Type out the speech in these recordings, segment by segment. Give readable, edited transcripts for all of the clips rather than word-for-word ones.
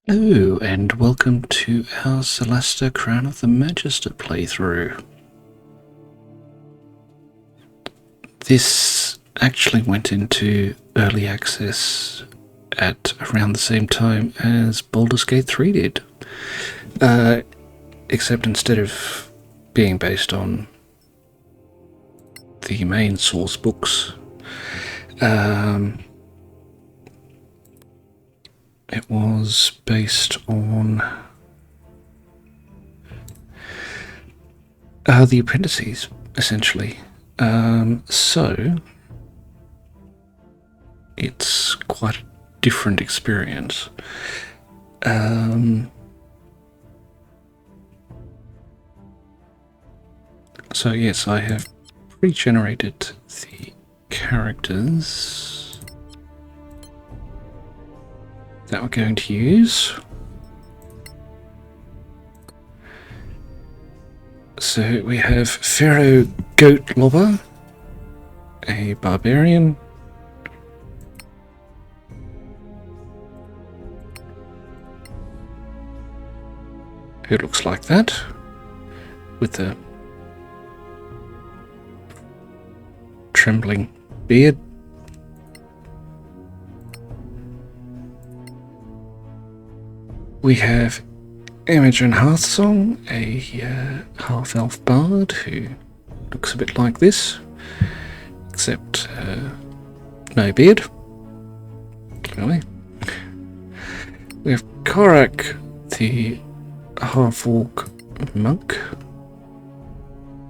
Hello, and welcome to our Solasta Crown of the Magister playthrough. This actually went into early access at around the same time as Baldur's Gate 3 did. Except instead of being based on the main source books, it was based on the appendices, essentially. So it's quite a different experience. So yes, I have pre-generated the characters that we're going to use. So we have Pharaoh Goat Lobber, a barbarian. Who looks like that, with a trembling beard. We have Imogen Hearthsong, a half-elf bard who looks a bit like this, except no beard, clearly. We have Korak, the half-orc monk,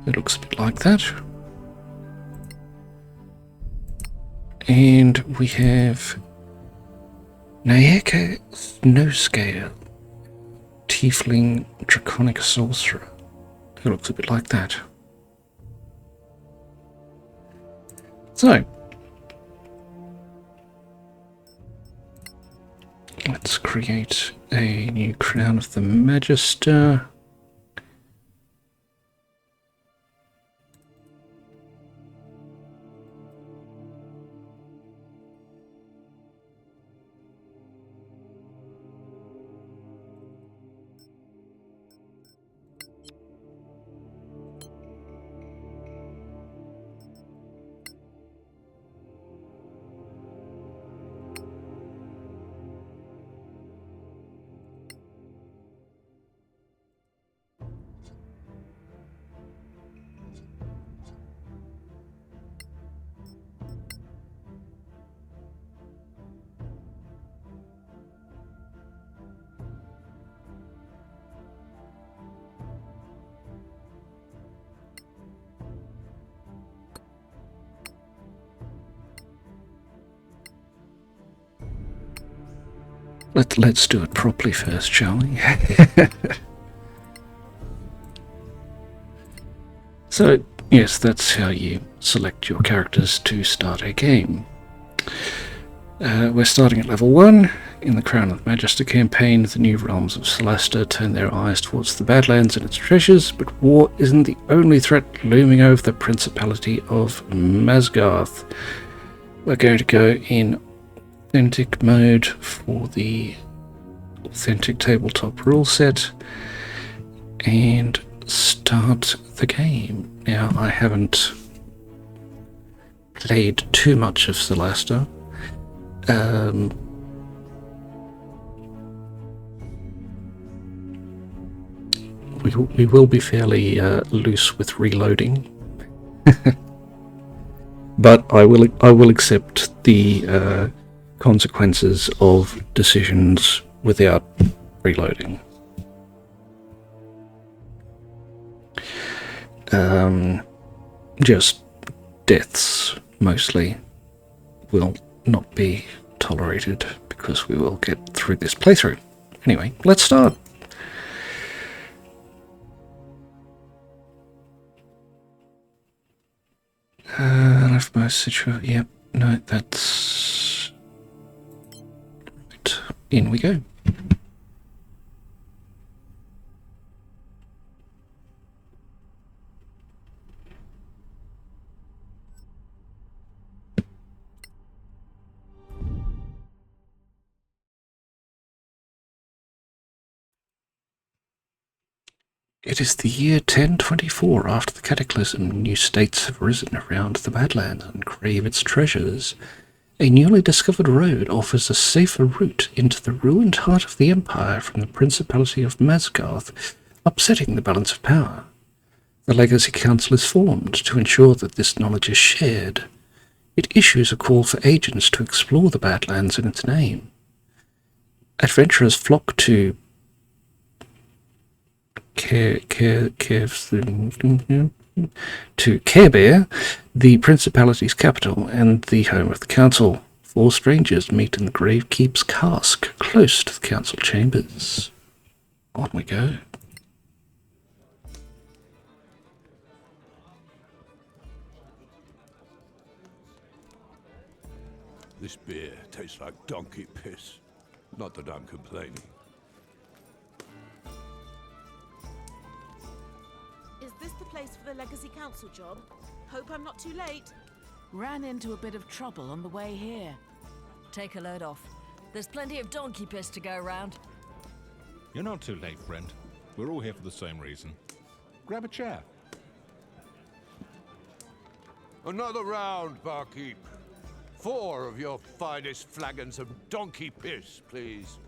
who looks a bit like that. And we have Nayeka Snowscale, tiefling draconic sorcerer, who looks a bit like that. So, let's create a new Crown of the Magister. Let's do it properly first, shall we? So, yes, that's how you select your characters to start a game. We're starting at level 1. In the Crown of the Magister campaign, the new realms of Solasta turn their eyes towards the Badlands and its treasures, but war isn't the only threat looming over the Principality of Masgarth. We're going to go in authentic mode for the authentic tabletop rule set and start the game. Now, I haven't played too much of Solasta. We will be fairly loose with reloading, but I will accept the consequences of decisions without reloading. Just deaths mostly will not be tolerated because we will get through this playthrough. Anyway, let's start. Leftmost situation. Yep, no, that's right. In we go. It is the year 1024 after the cataclysm. New states have risen around the Badlands and crave its treasures. A newly discovered road offers a safer route into the ruined heart of the Empire from the Principality of Masgarth, upsetting the balance of power. The Legacy Council is formed to ensure that this knowledge is shared. It issues a call for agents to explore the Badlands in its name. Adventurers flock to Care Bear, the Principality's capital and the home of the Council. 4 strangers meet in the Gravekeep's cask, close to the Council chambers. On we go. This beer tastes like donkey piss. Not that I'm complaining. Is this the place for the Legacy Council job? Hope I'm not too late. Ran into a bit of trouble on the way here. Take a load off. There's plenty of donkey piss to go around. You're not too late, friend. We're all here for the same reason. Grab a chair. Another round, barkeep. 4 of your finest flagons of donkey piss, please.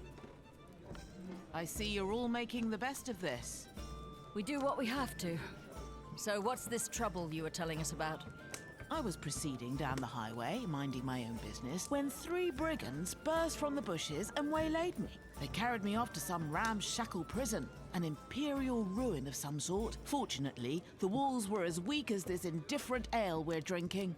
I see you're all making the best of this. We do what we have to. So what's this trouble you were telling us about? I was proceeding down the highway, minding my own business, when 3 brigands burst from the bushes and waylaid me. They carried me off to some ramshackle prison, an imperial ruin of some sort. Fortunately, the walls were as weak as this indifferent ale we're drinking.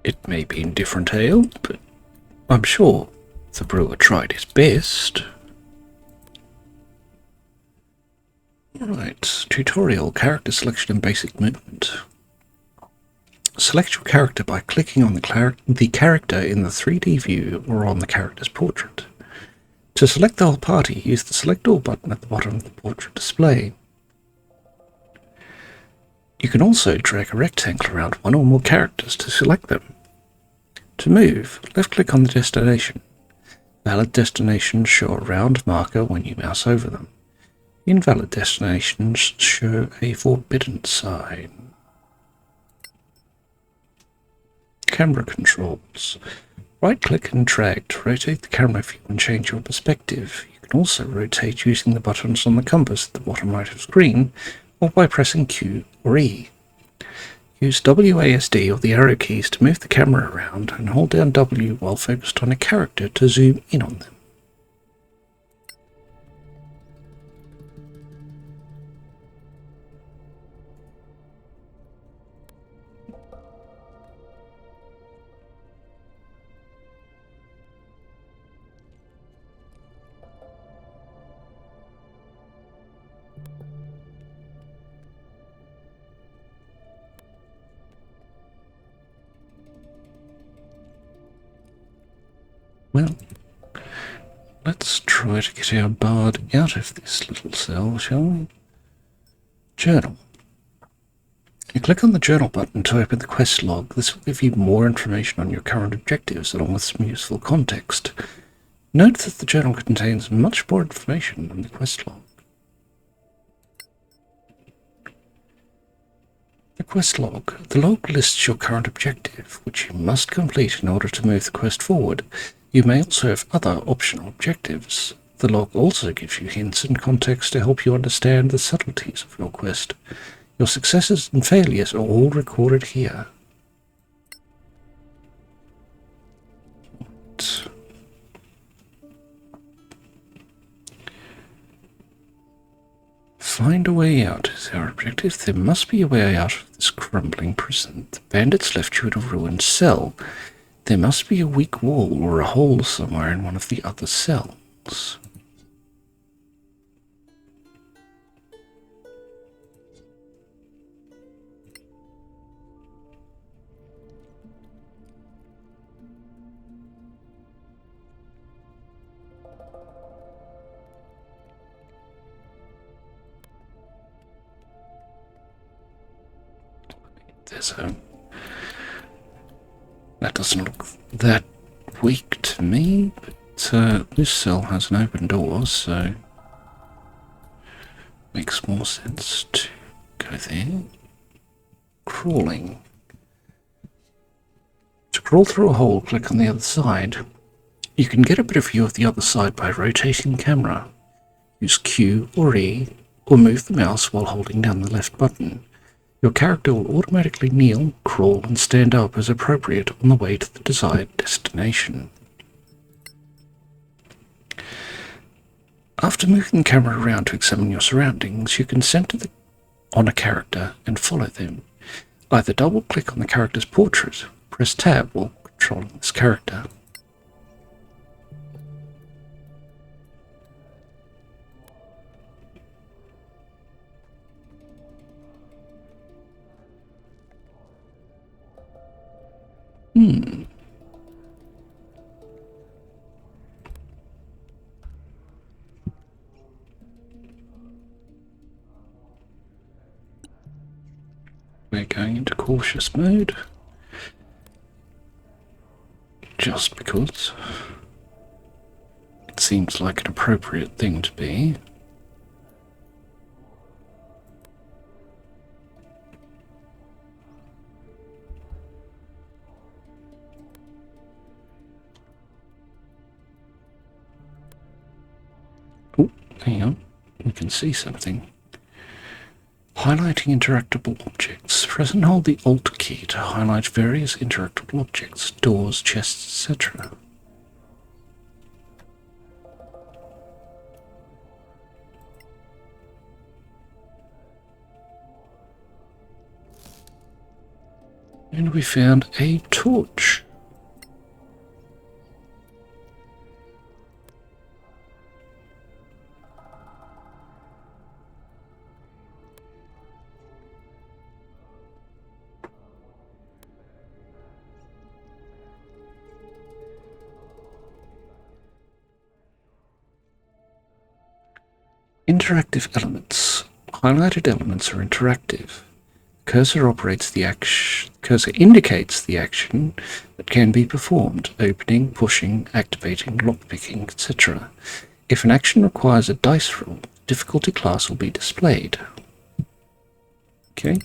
It may be indifferent ale, but I'm sure the brewer tried his best. Right, tutorial, character selection and basic movement. Select your character by clicking on the character in the 3D view or on the character's portrait. To select the whole party, use the Select All button at the bottom of the portrait display. You can also drag a rectangle around one or more characters to select them. To move, left-click on the destination. Valid destinations show a round marker when you mouse over them. Invalid destinations show a forbidden sign. Camera controls. Right-click and drag to rotate the camera view and change your perspective. You can also rotate using the buttons on the compass at the bottom right of the screen, or by pressing Q or E. Use WASD or the arrow keys to move the camera around, and hold down W while focused on a character to zoom in on them. Well, let's try to get our bard out of this little cell, shall we? Journal. You click on the journal button to open the quest log. This will give you more information on your current objectives along with some useful context. Note that the journal contains much more information than the quest log. The quest log. The log lists your current objective, which you must complete in order to move the quest forward. You may also have other optional objectives. The log also gives you hints and context to help you understand the subtleties of your quest. Your successes and failures are all recorded here. Find a way out is our objective. There must be a way out of this crumbling prison. The bandits left you in a ruined cell. There must be a weak wall or a hole somewhere in one of the other cells. That doesn't look that weak to me, but this cell has an open door, so makes more sense to go there. Crawling. To crawl through a hole, click on the other side. You can get a better view of the other side by rotating the camera. Use Q or E, or move the mouse while holding down the left button. Your character will automatically kneel, crawl, and stand up as appropriate on the way to the desired destination. After moving the camera around to examine your surroundings, you can center on a character and follow them. Either double-click on the character's portrait, press Tab while controlling this character. We're going into cautious mode. Just because it seems like an appropriate thing to be. Oh, hang on. We can see something. Highlighting interactable objects. Press and hold the Alt key to highlight various interactable objects, doors, chests, etc. And we found a torch. Interactive elements. Highlighted elements are interactive. Cursor indicates the action that can be performed: opening, pushing, activating, lockpicking, etc. If an action requires a dice roll, the difficulty class will be displayed. Okay.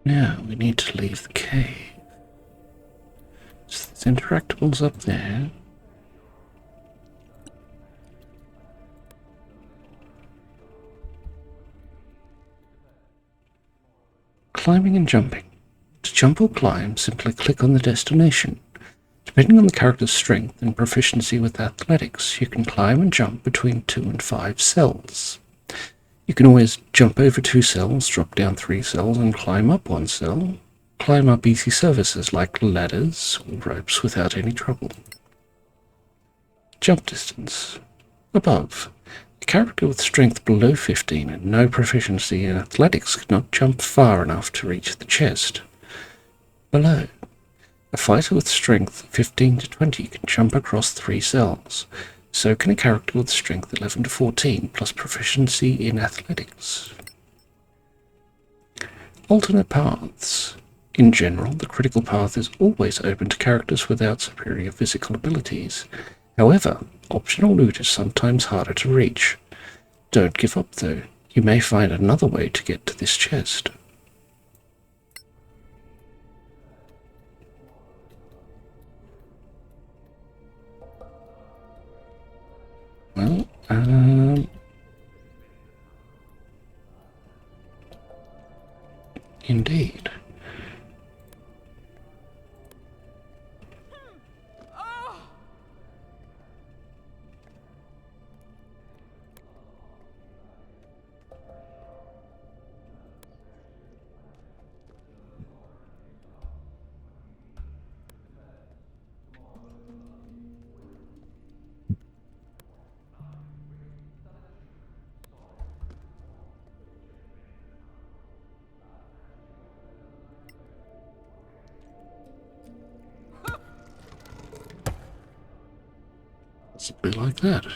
Now we need to leave the cave. So there's interactables up there. Climbing and jumping. To jump or climb, simply click on the destination. Depending on the character's strength and proficiency with athletics, you can climb and jump between 2 and 5 cells. You can always jump over 2 cells, drop down 3 cells, and climb up 1 cell. Climb up easy surfaces like ladders or ropes without any trouble. Jump distance. Above. A character with strength below 15 and no proficiency in athletics cannot jump far enough to reach the chest. Below. A fighter with strength 15 to 20 can jump across 3 cells. So can a character with strength 11 to 14 plus proficiency in athletics. Alternate paths. In general, the critical path is always open to characters without superior physical abilities. However, optional loot is sometimes harder to reach. Don't give up though. You may find another way to get to this chest. Well, indeed. like that.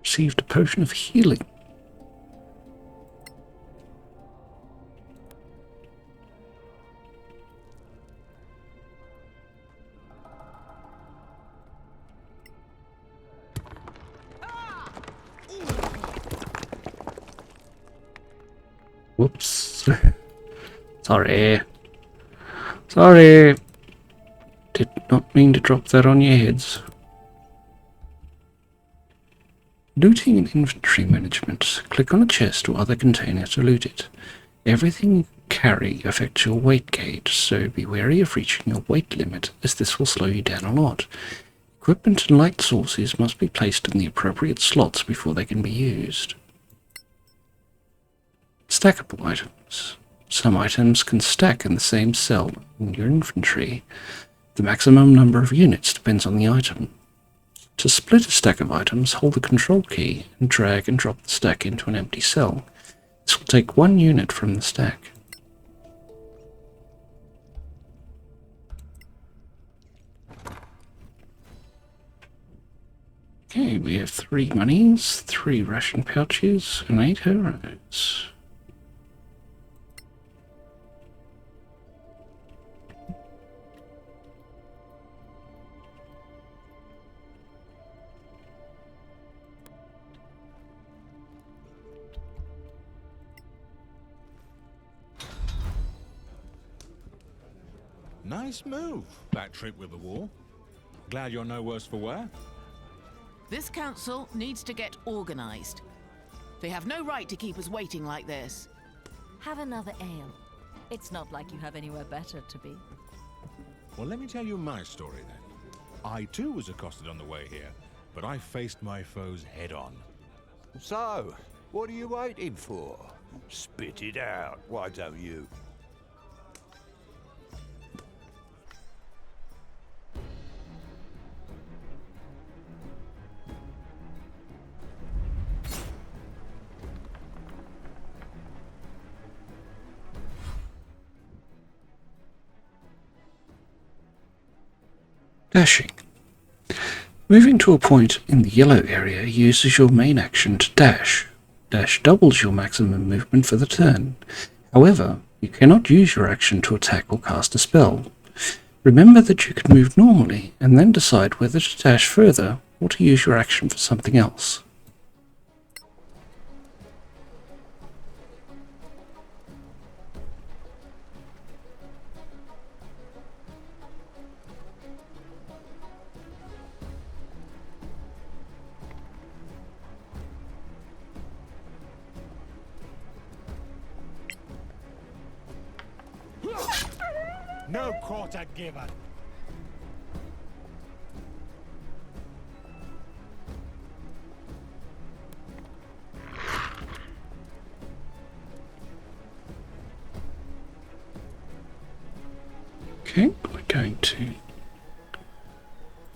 Received a potion of healing. Whoops. Sorry. Sorry. Did not mean to drop that on your heads. Looting and inventory management. Click on a chest or other container to loot it. Everything you carry affects your weight gauge, so be wary of reaching your weight limit, as this will slow you down a lot. Equipment and light sources must be placed in the appropriate slots before they can be used. Stackable items. Some items can stack in the same cell in your inventory. The maximum number of units depends on the item. To split a stack of items, hold the control key and drag and drop the stack into an empty cell. This will take 1 unit from the stack. Okay, we have 3 monies, 3 ration pouches, and 8 arrows. Nice move, that trick with the wall. Glad you're no worse for wear. This council needs to get organized. They have no right to keep us waiting like this. Have another ale. It's not like you have anywhere better to be. Well, let me tell you my story then. I too was accosted on the way here, but I faced my foes head on. So, what are you waiting for? Spit it out, why don't you? Dashing. Moving to a point in the yellow area uses your main action to dash. Dash doubles your maximum movement for the turn. However, you cannot use your action to attack or cast a spell. Remember that you can move normally and then decide whether to dash further or to use your action for something else. No quarter given. Okay, we're going to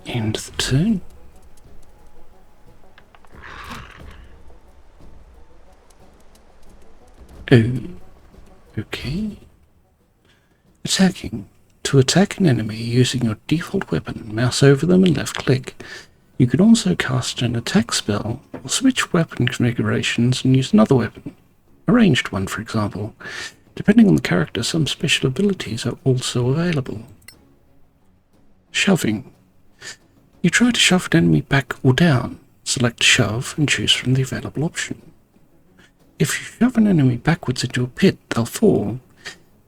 end the turn. Oh, okay. Attacking. To attack an enemy using your default weapon, mouse over them and left click. You can also cast an attack spell or switch weapon configurations and use another weapon. A ranged one, for example. Depending on the character, some special abilities are also available. Shoving. You try to shove an enemy back or down. Select shove and choose from the available option. If you shove an enemy backwards into a pit, they'll fall.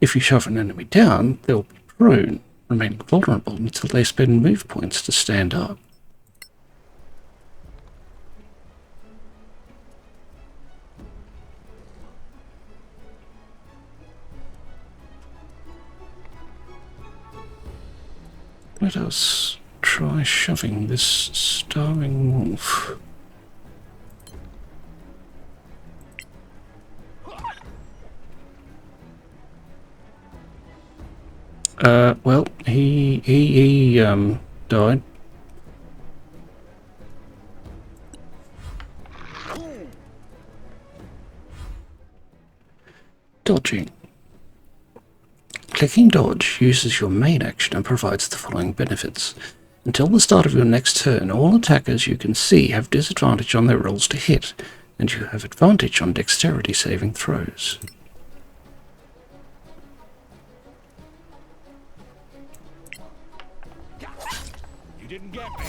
If you shove an enemy down, they'll be prone, remaining vulnerable until they spend move points to stand up. Let us try try shoving this starving wolf. Well, he died. Dodging. Clicking dodge uses your main action and provides the following benefits. Until the start of your next turn, all attackers you can see have disadvantage on their rolls to hit, and you have advantage on dexterity saving throws. You didn't get me.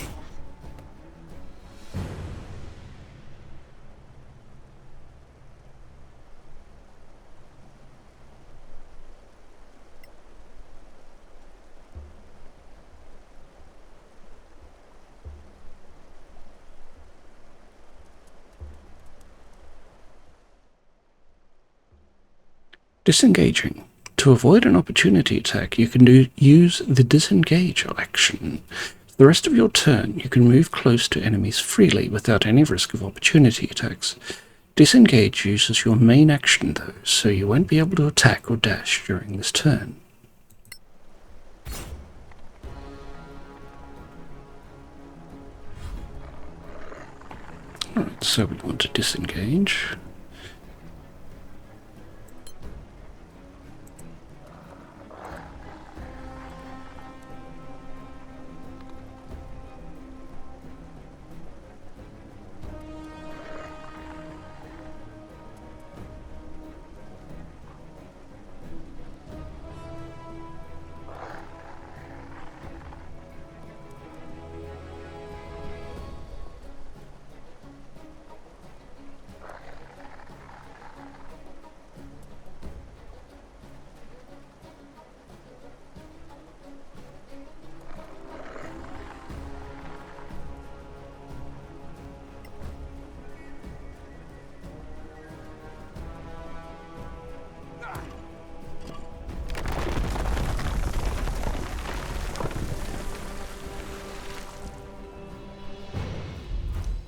Disengaging. To avoid an opportunity attack, you can use the disengage action. For the rest of your turn, you can move close to enemies freely without any risk of opportunity attacks. Disengage uses your main action though, so you won't be able to attack or dash during this turn. Alright, so we want to disengage.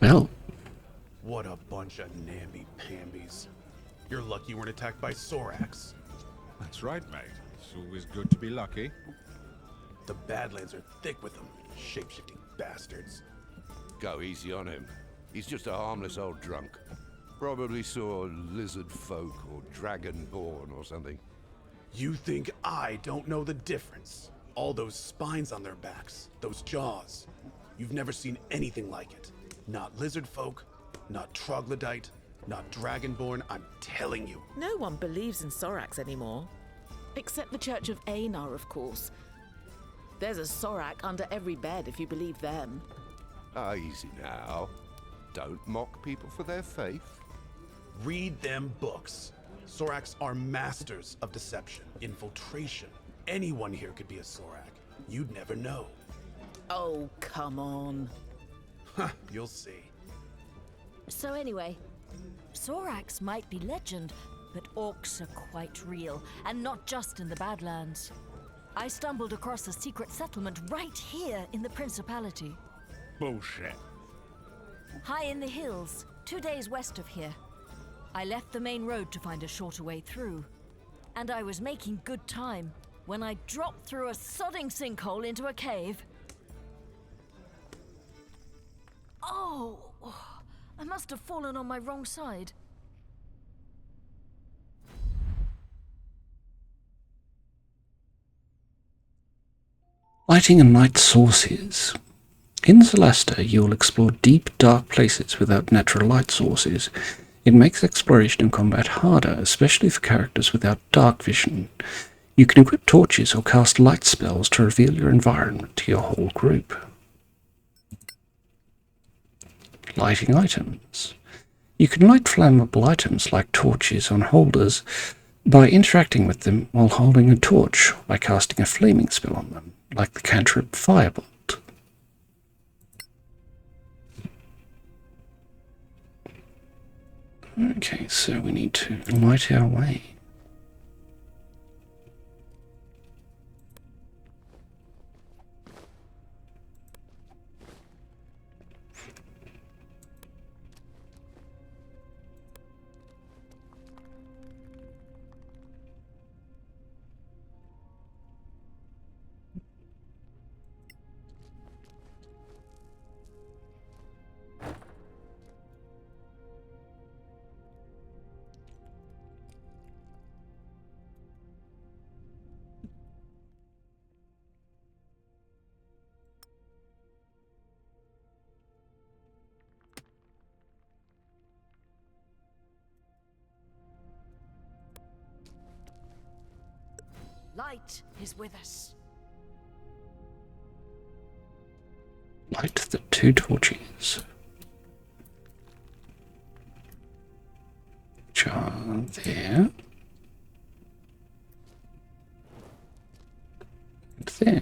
Well, What a bunch of namby-pambies. You're lucky you weren't attacked by Sorax. That's right, mate. It's always good to be lucky. The Badlands are thick with them, shape-shifting bastards. Go easy on him. He's just a harmless old drunk. Probably saw lizard folk or dragonborn or something. You think I don't know the difference? All those spines on their backs, those jaws. You've never seen anything like it. Not lizard folk, not troglodyte, not dragonborn, I'm telling you. No one believes in Sorax anymore. Except the Church of Einar, of course. There's a Sorak under every bed if you believe them. Ah, easy now. Don't mock people for their faith. Read them books. Sorax are masters of deception, infiltration. Anyone here could be a Sorak. You'd never know. Oh, come on. Huh, you'll see. So anyway, Sorax might be legend, but orcs are quite real, and not just in the Badlands. I stumbled across a secret settlement right here in the Principality. Bullshit. High in the hills, 2 days west of here. I left the main road to find a shorter way through. And I was making good time when I dropped through a sodding sinkhole into a cave. Oh, I must have fallen on my wrong side. lighting and light sources. In Solasta, you'll explore deep, dark places without natural light sources. It makes exploration and combat harder, especially for characters without dark vision. You can equip torches or cast light spells to reveal your environment to your whole group. Lighting items. You can light flammable items like torches on holders by interacting with them while holding a torch, or by casting a flaming spell on them, like the cantrip Firebolt. Okay, so we need to light our way. light is with us. Light the 2 torches. Which are there. And there.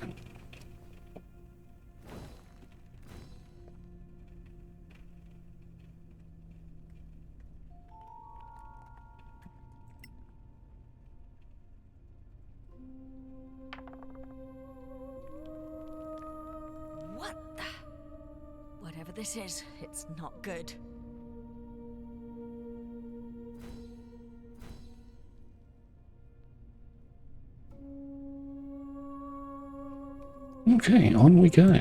What the? Whatever this is, it's not good. Okay, on we go.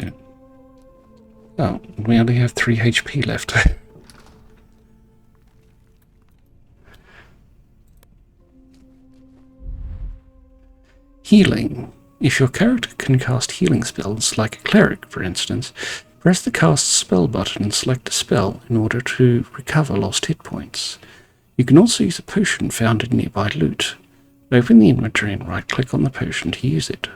Oh, we only have 3 HP left. Healing. If your character can cast healing spells, like a cleric for instance, press the cast spell button and select a spell in order to recover lost hit points. You can also use a potion found in nearby loot. Open the inventory and right-click on the potion to use it.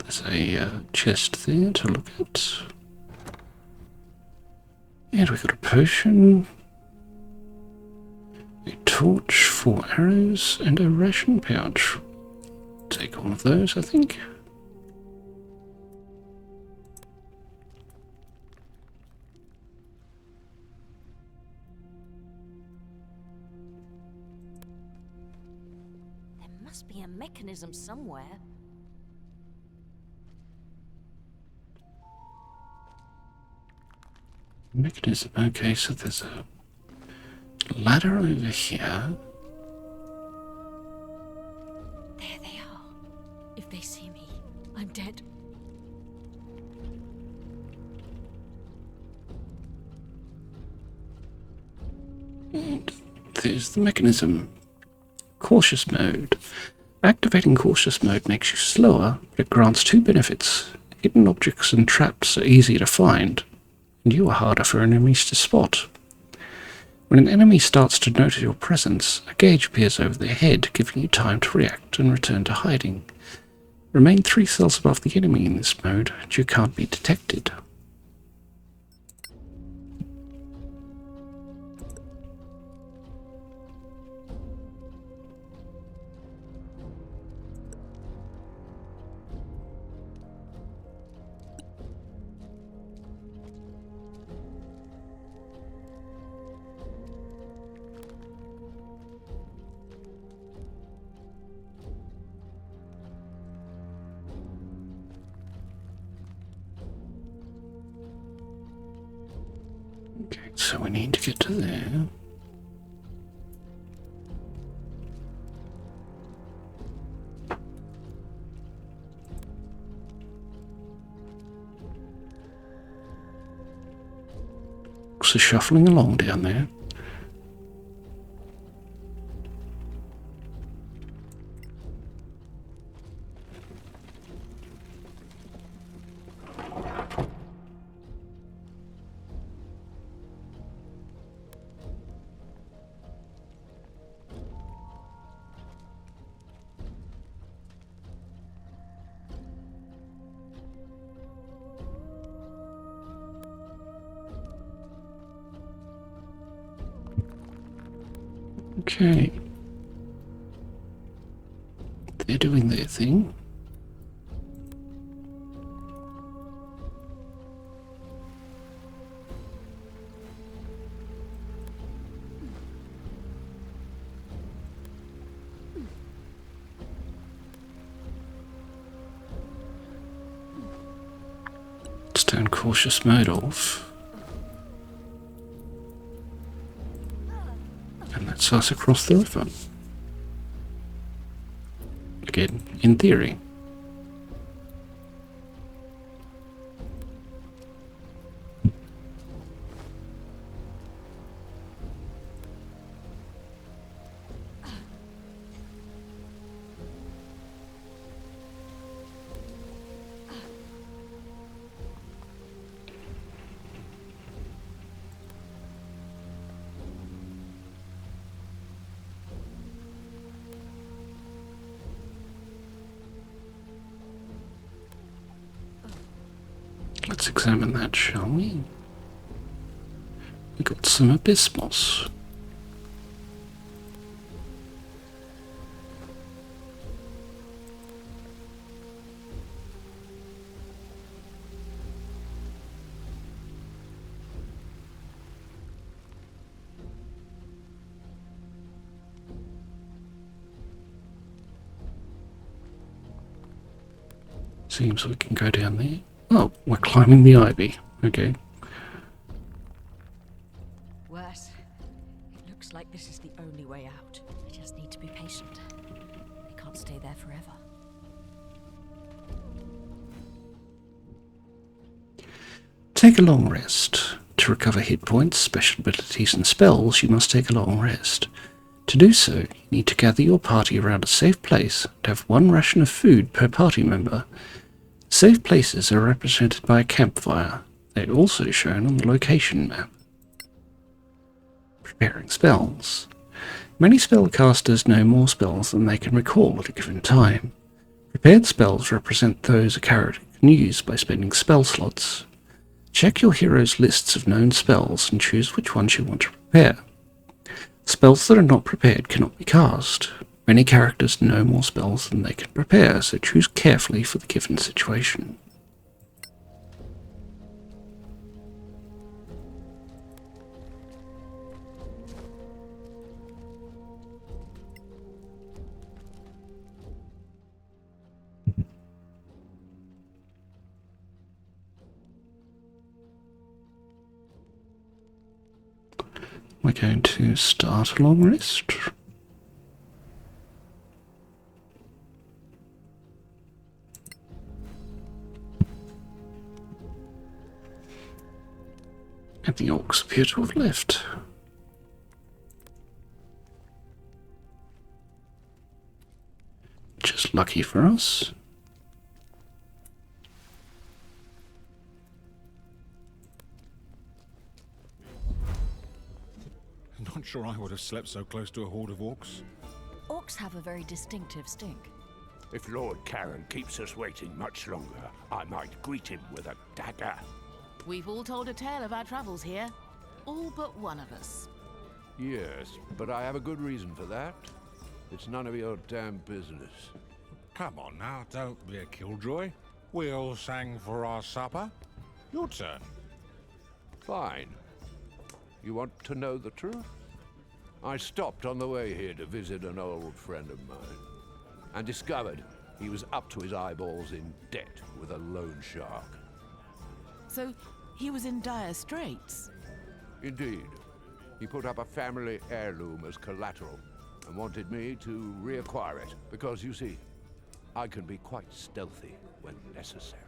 There's a chest there to look at. And we've got a potion, a torch, 4 arrows, and a ration pouch. Take all of those, I think. There must be a mechanism somewhere. Mechanism. Okay, so there's a ladder over here. There they are. If they see me, I'm dead. And there's the mechanism. Cautious mode. Activating cautious mode makes you slower, but it grants 2 benefits. Hidden objects and traps are easier to find, and you are harder for enemies to spot. When an enemy starts to notice your presence, a gauge appears over their head, giving you time to react and return to hiding. Remain 3 cells above the enemy in this mode, and you can't be detected. Okay, so we need to get to there. So shuffling along down there. Okay. They're doing their thing. Let's turn cautious mode off. And that's us across the river. Again, in theory. Let's examine that, shall we? We got some abysmos. Seems we can go down there. Oh, we're climbing the ivy. Okay. Worse. It looks like this is the only way out. I just need to be patient. I can't stay there forever. Take a long rest. To recover hit points, special abilities and spells, you must take a long rest. To do so, you need to gather your party around a safe place and have one ration of food per party member. Safe places are represented by a campfire. They are also shown on the location map. Preparing spells. Many spellcasters know more spells than they can recall at a given time. Prepared spells represent those a character can use by spending spell slots. Check your hero's lists of known spells and choose which ones you want to prepare. Spells that are not prepared cannot be cast. Many characters know more spells than they can prepare, so choose carefully for the given situation. We're going to start a long rest. And the orcs appear to have left. Just lucky for us. Not sure I would have slept so close to a horde of orcs. Orcs have a very distinctive stink. If Lord Karen keeps us waiting much longer, I might greet him with a dagger. We've all told a tale of our travels here. All but one of us. Yes, but I have a good reason for that. It's none of your damn business. Come on now, don't be a killjoy. We all sang for our supper. Your turn. Fine. You want to know the truth? I stopped on the way here to visit an old friend of mine, and discovered he was up to his eyeballs in debt with a loan shark. So, he was in dire straits. Indeed. He put up a family heirloom as collateral, and wanted me to reacquire it, because, you see, I can be quite stealthy when necessary.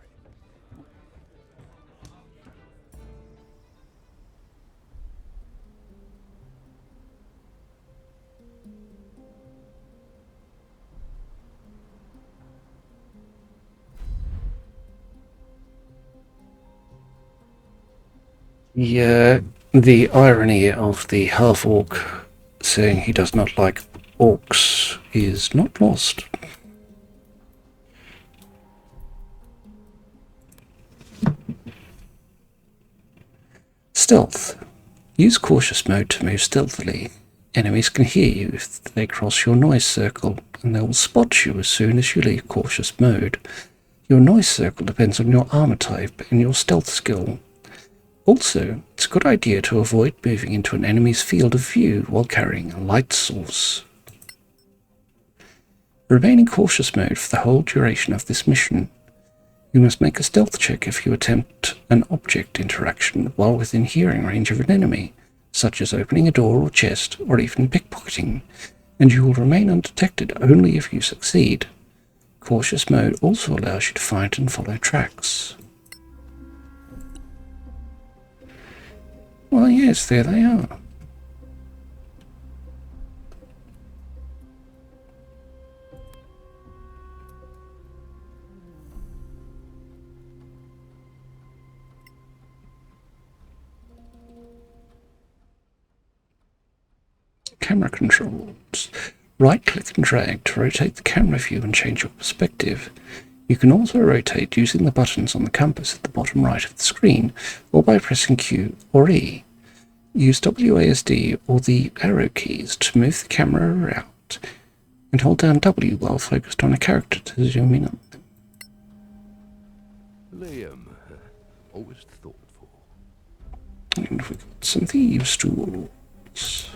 Yeah, the irony of the half-orc saying he does not like orcs is not lost. Stealth. Use cautious mode to move stealthily. Enemies can hear you if they cross your noise circle, and they will spot you as soon as you leave cautious mode. Your noise circle depends on your armor type and your stealth skill. Also, it's a good idea to avoid moving into an enemy's field of view while carrying a light source. Remain in cautious mode for the whole duration of this mission. You must make a stealth check if you attempt an object interaction while within hearing range of an enemy, such as opening a door or chest, or even pickpocketing, and you will remain undetected only if you succeed. Cautious mode also allows you to find and follow tracks. Well, yes, there they are. Camera controls. Right-click and drag to rotate the camera view and change your perspective. You can also rotate using the buttons on the compass at the bottom right of the screen, or by pressing Q or E. Use WASD or the arrow keys to move the camera around, and hold down W while focused on a character to zoom in on them. Liam, always thoughtful. And we've got some thieves' tools.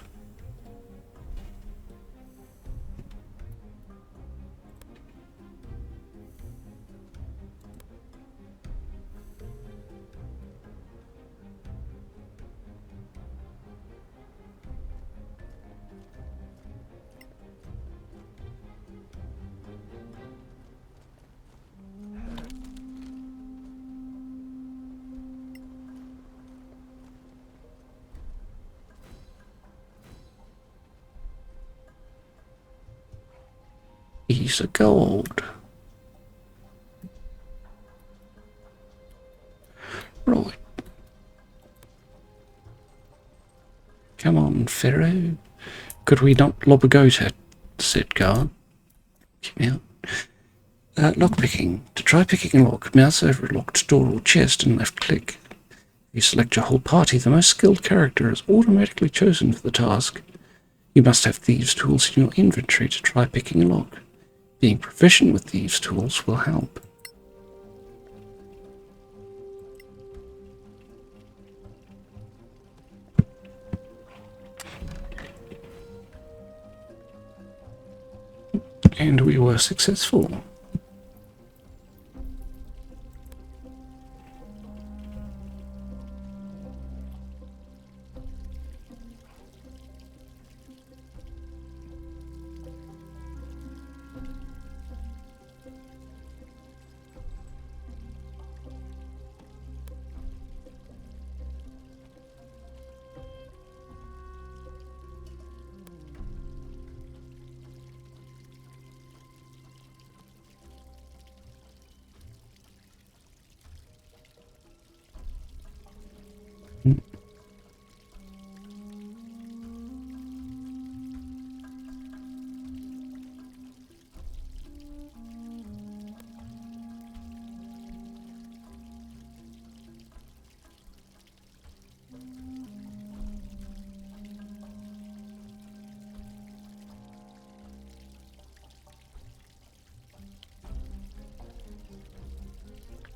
Piece of gold. Right. Come on, Pharaoh. Could we not lob a goat at said guard? Come out. Lockpicking. To try picking a lock, mouse over a locked door or chest and left click. If you select your whole party, the most skilled character is automatically chosen for the task. You must have thieves' tools in your inventory to try picking a lock. Being proficient with these tools will help. And we were successful.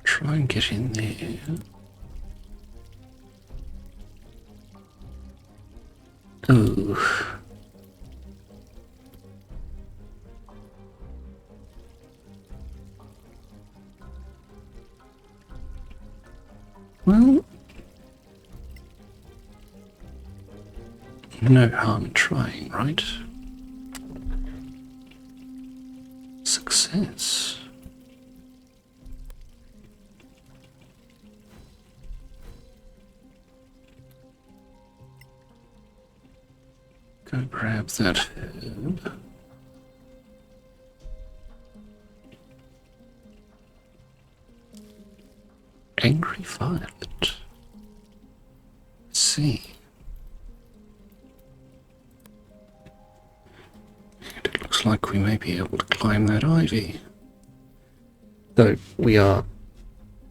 Try and get in there. Oh. Well, no harm in trying, right? Success. Go grab that herb. Angry violet. Let's see. And it looks like we may be able to climb that ivy. Though we are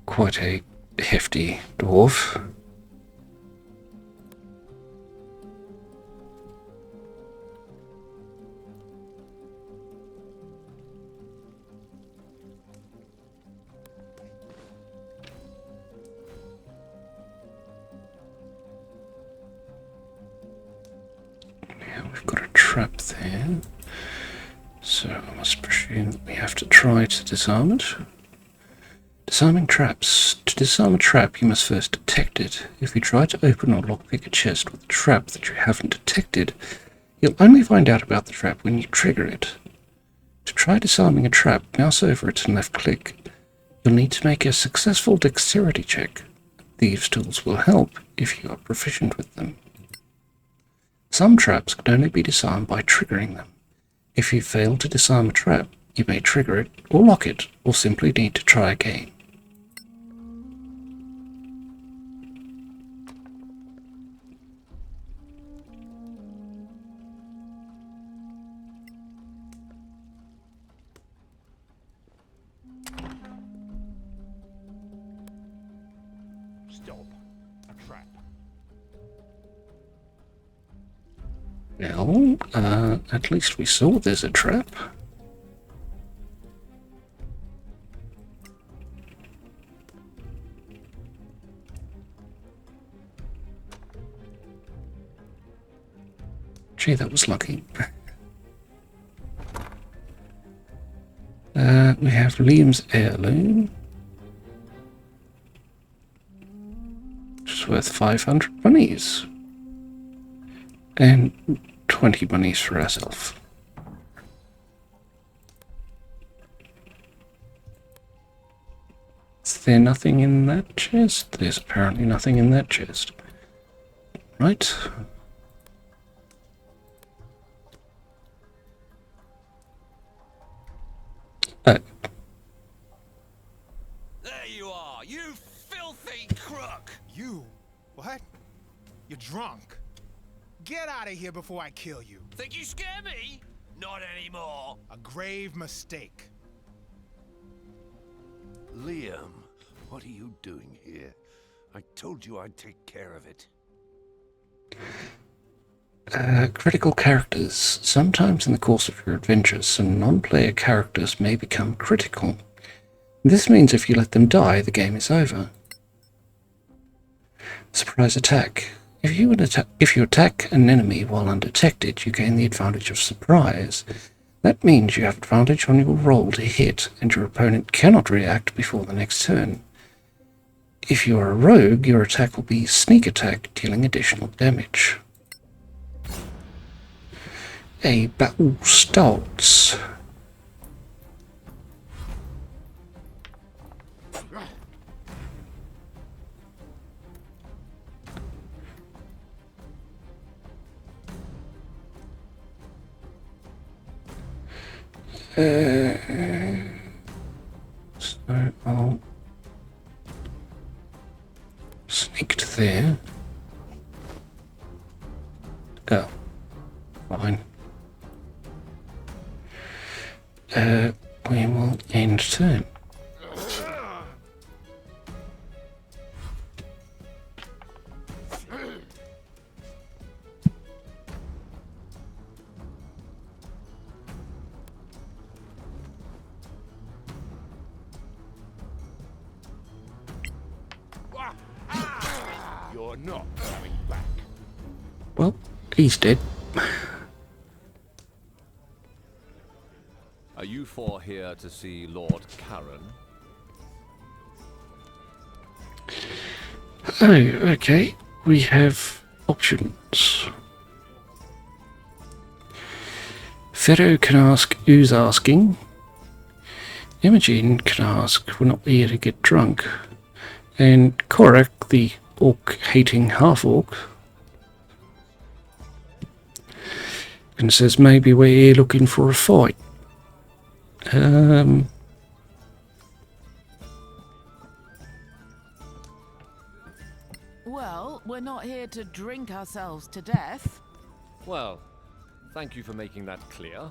quite a hefty dwarf. We've got a trap there, so I must presume that we have to try to disarm it. Disarming traps. To disarm a trap, you must first detect it. If you try to open or lockpick a chest with a trap that you haven't detected, you'll only find out about the trap when you trigger it. To try disarming a trap, mouse over it and left click. You'll need to make a successful dexterity check. Thieves' tools will help if you are proficient with them. Some traps can only be disarmed by triggering them. If you fail to disarm a trap, you may trigger it, or lock it, or simply need to try again. Stop. A trap. Well, at least we saw there's a trap. Gee, that was lucky. We have Liam's heirloom, which is worth 500 monies. And 20 monies for ourselves. Is there nothing in that chest? There's apparently nothing in that chest. Right. Oh. There you are, you filthy crook! You? What? You're drunk. Get out of here before I kill you. Think you scare me? Not anymore. A grave mistake. Liam, what are you doing here? I told you I'd take care of it. Critical characters. Sometimes in the course of your adventures, some non-player characters may become critical. This means if you let them die, the game is over. Surprise attack. If you attack an enemy while undetected, you gain the advantage of surprise. That means you have advantage on your roll to hit, and your opponent cannot react before the next turn. If you are a rogue, your attack will be sneak attack, dealing additional damage. A battle starts. So I'll sneak to there. Oh, fine. We will end turn. You're not coming back. Well, he's dead. Are you four here to see Lord Karen? Oh, okay. We have options. Pharaoh can ask who's asking. Imogen can ask, we're not here to get drunk. And Korak, the orc-hating half-orc, and says maybe we're here looking for a fight. Well, we're not here to drink ourselves to death. Well, thank you for making that clear.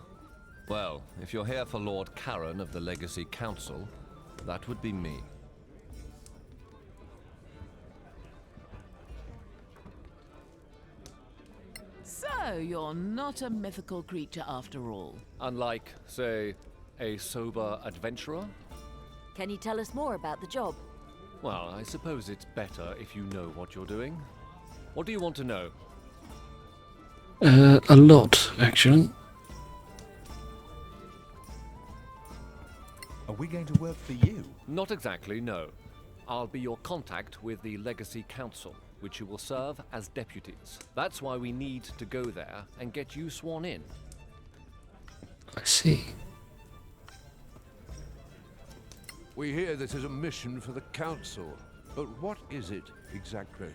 Well, if you're here for Lord Karen of the Legacy Council, that would be me. So, you're not a mythical creature after all. Unlike, say, a sober adventurer? Can you tell us more about the job? Well, I suppose it's better if you know what you're doing. What do you want to know? A lot, actually. Are we going to work for you? Not exactly, no. I'll be your contact with the Legacy Council, which you will serve as deputies. That's why we need to go there and get you sworn in. I see. We hear this is a mission for the council, but what is it exactly?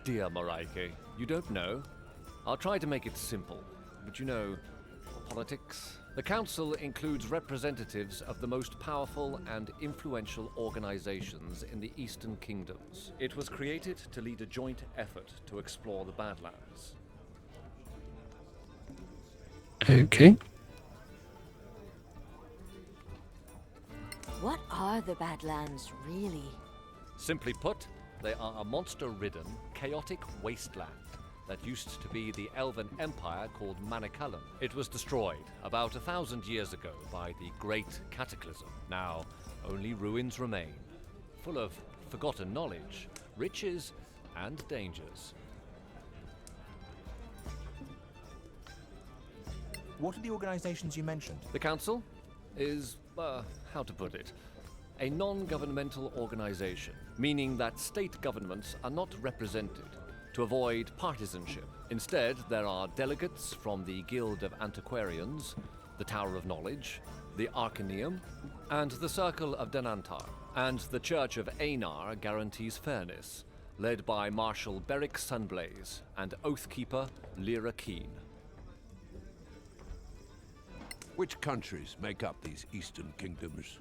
Dear Moraike, you don't know? I'll try to make it simple, but you know, politics. The council includes representatives of the most powerful and influential organizations in the Eastern Kingdoms. It was created to lead a joint effort to explore the Badlands. Okay. What are the Badlands, really? Simply put, They are a monster-ridden, chaotic wasteland that used to be the elven empire called Maniculum. It was destroyed about 1,000 years ago by the Great Cataclysm. Now, only ruins remain, full of forgotten knowledge, riches, and dangers. What are the organizations you mentioned? The Council is, how to put it, a non-governmental organization, meaning that state governments are not represented to avoid partisanship. Instead, there are delegates from the Guild of Antiquarians, the Tower of Knowledge, the Arcaneum, and the Circle of Denantar. And the Church of Einar guarantees fairness, led by Marshal Beric Sunblaze and Oathkeeper Lyra Keen. Which countries make up these eastern kingdoms?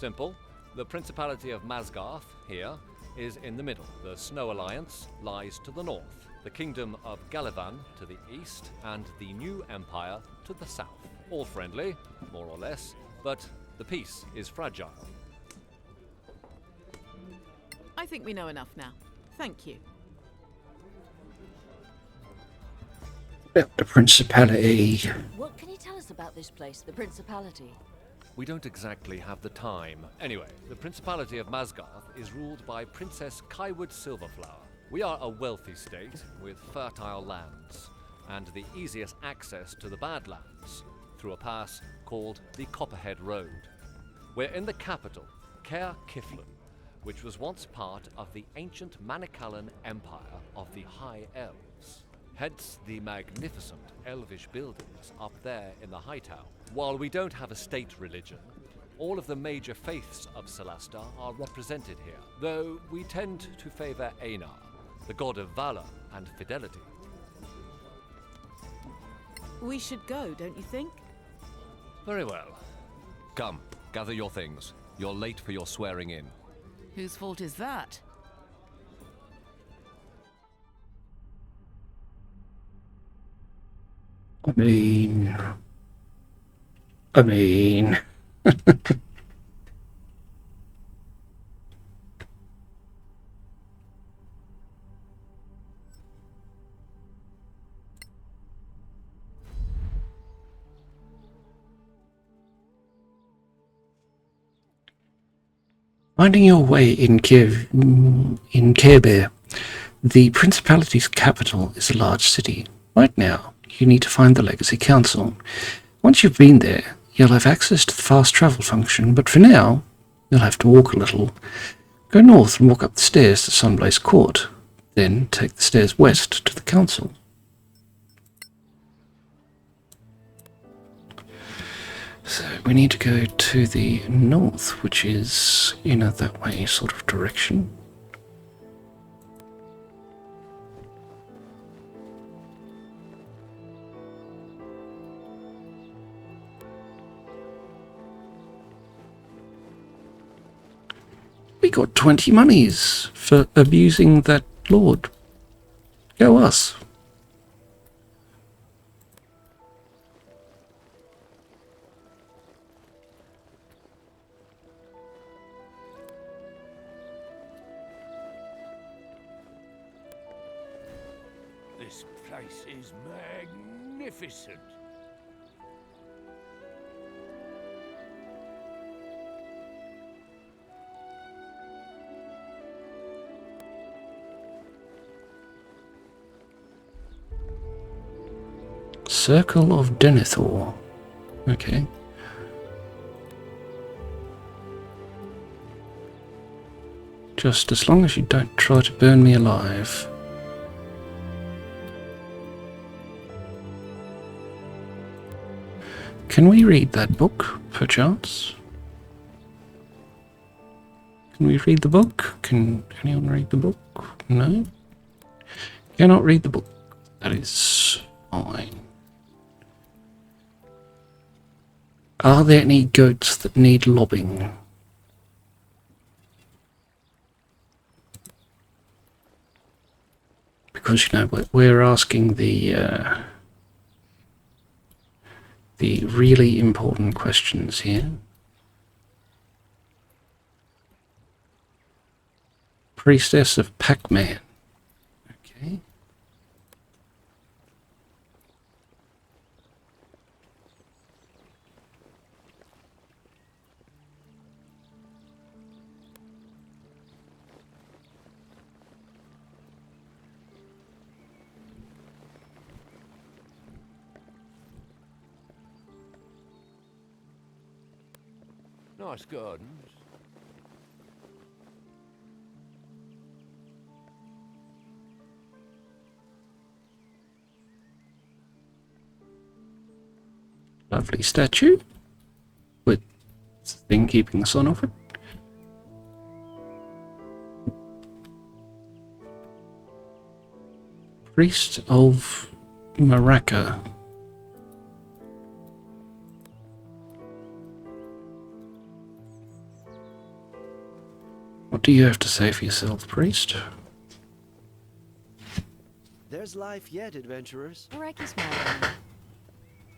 Simple. The Principality of Masgarth, here, is in the middle. The Snow Alliance lies to the north. The Kingdom of Galavan to the east, and the New Empire to the south. All friendly, more or less, but the peace is fragile. I think we know enough now. Thank you. About the Principality. What can you tell us about this place, the Principality? We don't exactly have the time. Anyway, the Principality of Masgarth is ruled by Princess Kaiwood Silverflower. We are a wealthy state with fertile lands, and the easiest access to the Badlands through a pass called the Copperhead Road. We're in the capital, Caer Kiflin, which was once part of the ancient Manicullan Empire of the High Elves. Hence the magnificent elvish buildings up there in the High Tower. While we don't have a state religion, all of the major faiths of Solasta are represented here, though we tend to favor Einar, the god of valor and fidelity. We should go, don't you think? Very well. Come, gather your things. You're late for your swearing in. Whose fault is that? I mean... Finding your way in Caer Bear, the Principality's capital is a large city. Right now, you need to find the Legacy Council. Once you've been there, you'll have access to the fast travel function, but for now, you'll have to walk a little. Go north and walk up the stairs to Sunblaze Court, then take the stairs west to the Council. So we need to go to the north, which is, that way sort of direction. We got 20 monies for abusing that lord. Go us. This place is magnificent. Circle of Denethor. Okay. Just as long as you don't try to burn me alive. Can we read that book, perchance? Can we read the book? Can anyone read the book? No? Cannot read the book. That is fine. Are there any goats that need lobbing? Because, we're asking the really important questions here. Priestess of Pac-Man. Okay. Nice gardens. Lovely statue. With the thing keeping the sun off it. Priest of Maraca. What do you have to say for yourself, priest? There's life yet, adventurers. Araki's my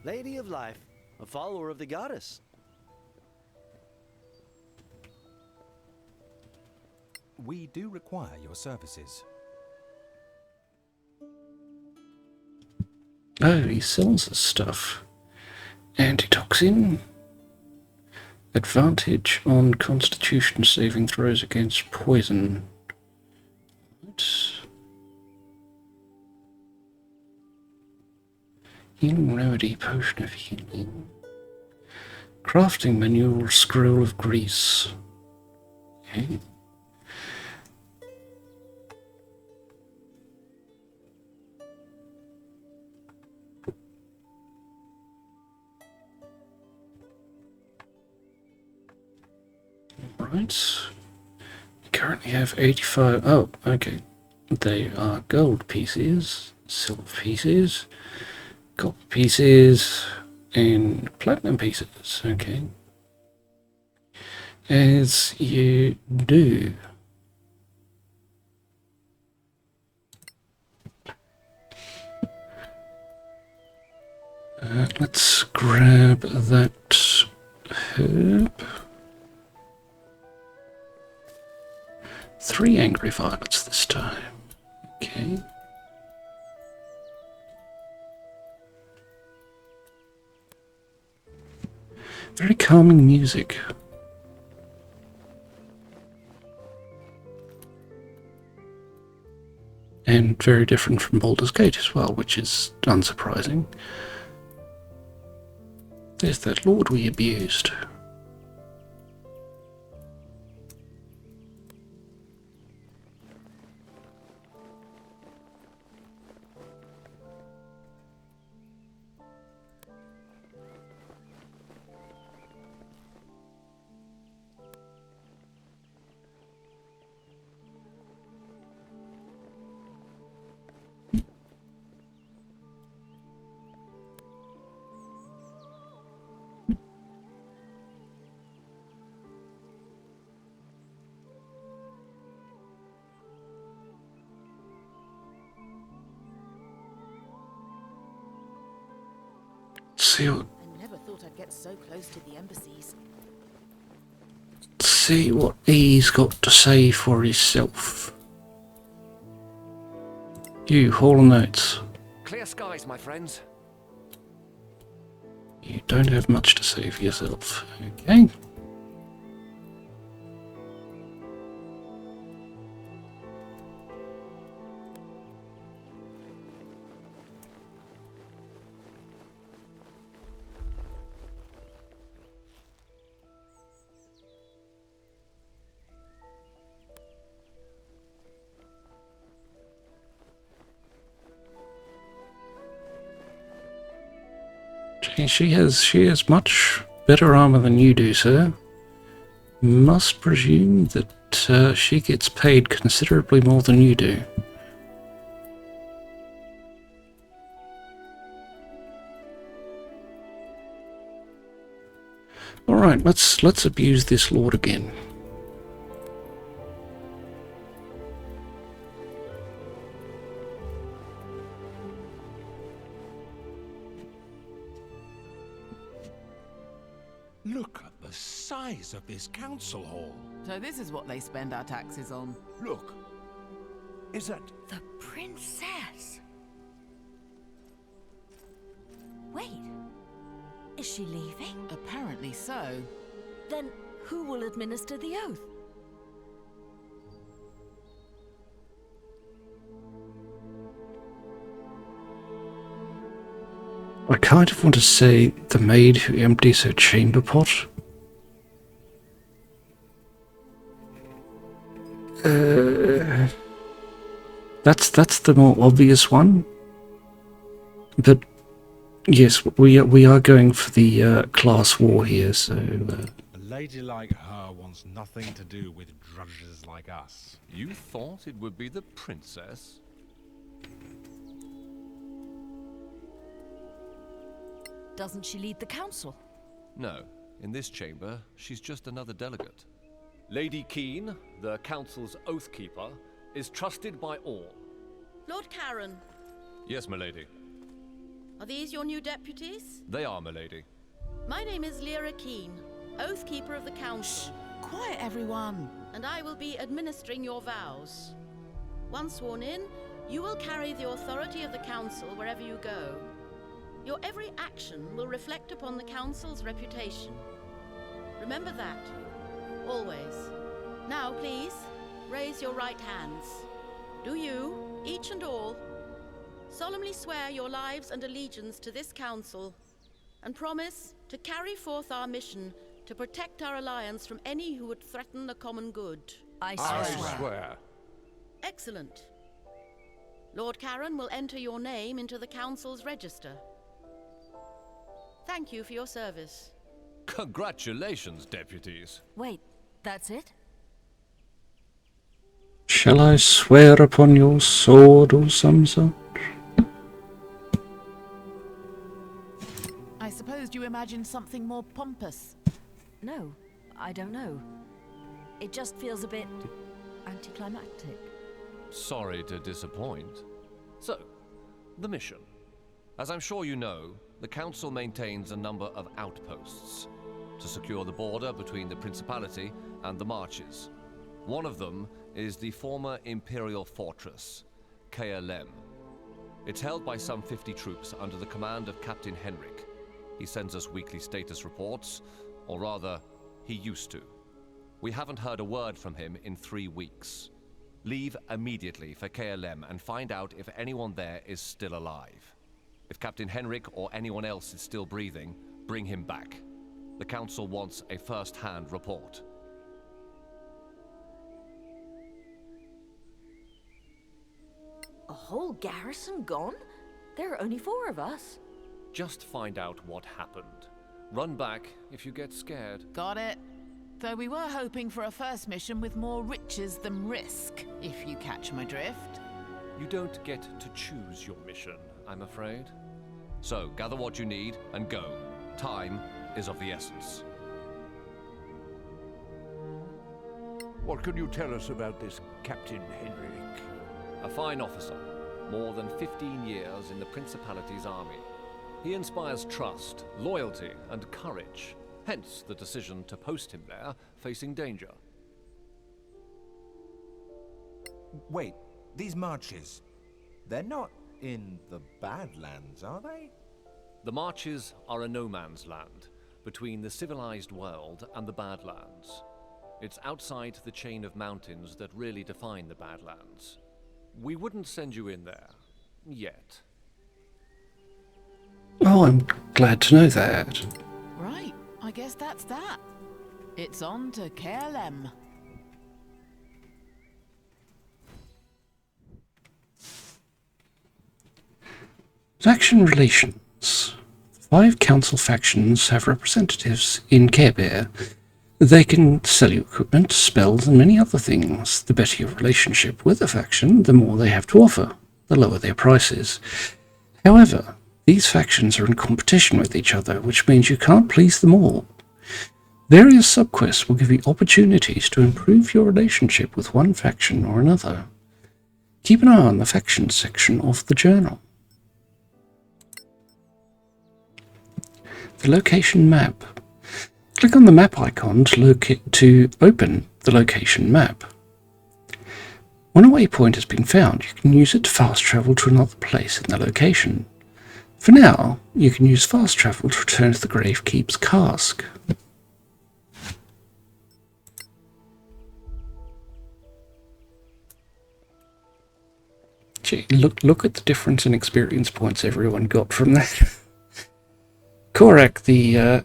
Lady of Life, a follower of the goddess. We do require your services. Oh, he sells us stuff. Antitoxin. Advantage on Constitution saving throws against poison. What? Healing remedy, potion of healing. Crafting manual, scroll of grease. Okay. Right. Currently have 85. Oh, okay. They are gold pieces, silver pieces, copper pieces, and platinum pieces. Okay. As you do. Let's grab that herb. 3 angry violets this time. Okay. Very calming music. And very different from Baldur's Gate as well, which is unsurprising. There's that lord we abused. See what, I never thought I'd get so close to the embassies. see what he's got to say for himself. You, Hall of Notes. Clear skies, my friends. You don't have much to say for yourself. Okay. She has much better armor than you do, sir. Must presume that she gets paid considerably more than you do. All right, let's abuse this lord again. Look at the size of this council hall. So this is what they spend our taxes on. Look. Is that... The princess? Wait. Is she leaving? Apparently so. Then who will administer the oath? I kind of want to say the maid who empties her chamber pot. That's the more obvious one. But yes, we are going for the class war here, so... A lady like her wants nothing to do with drudges like us. You thought it would be the princess? Doesn't she lead the council? No. In this chamber, she's just another delegate. Lady Keen, the council's oathkeeper, is trusted by all. Lord Karen, Yes, milady. are these your new deputies? They are, milady. My name is Lyra Keen, oathkeeper of the council. Quiet, everyone. And I will be administering your vows. Once sworn in, you will carry the authority of the council wherever you go. Your every action will reflect upon the council's reputation. Remember that. Always. Now, please, raise your right hands. Do you, each and all, solemnly swear your lives and allegiance to this council, and promise to carry forth our mission to protect our alliance from any who would threaten the common good? I swear. Excellent. Lord Karen will enter your name into the council's register. Thank you for your service. Congratulations, deputies. Wait, that's it? Shall I swear upon your sword or some such? I suppose you imagined something more pompous. No, I don't know. It just feels a bit anticlimactic. Sorry to disappoint. So, the mission. As I'm sure you know, the Council maintains a number of outposts to secure the border between the Principality and the Marches. One of them is the former Imperial Fortress, KLM. It's held by some 50 troops under the command of Captain Henrik. He sends us weekly status reports, or rather, he used to. We haven't heard a word from him in 3 weeks. Leave immediately for KLM and find out if anyone there is still alive. If Captain Henrik or anyone else is still breathing, bring him back. The Council wants a first-hand report. A whole garrison gone? There are only 4 of us. Just find out what happened. Run back if you get scared. Got it. Though we were hoping for a first mission with more riches than risk, if you catch my drift. You don't get to choose your mission, I'm afraid. So, gather what you need and go. Time is of the essence. What can you tell us about this Captain Henrik? A fine officer. More than 15 years in the Principality's army. He inspires trust, loyalty, and courage. Hence the decision to post him there, facing danger. Wait, these marches, they're not in the Badlands, are they? The Marches are a no-man's land, between the civilized world and the Badlands. It's outside the chain of mountains that really define the Badlands. We wouldn't send you in there, yet. Oh, I'm glad to know that. Right, I guess that's that. It's on to KLM. Faction relations. 5 council factions have representatives in Care Bear. They can sell you equipment, spells, and many other things. The better your relationship with a faction, the more they have to offer, the lower their prices. However, these factions are in competition with each other, which means you can't please them all. Various subquests will give you opportunities to improve your relationship with one faction or another. Keep an eye on the factions section of the journal. The location map. Click on the map icon to open the location map. When a waypoint has been found, you can use it to fast travel to another place in the location. For now, you can use fast travel to return to the Gravekeep's cask. Gee, look at the difference in experience points everyone got from that. Korak, the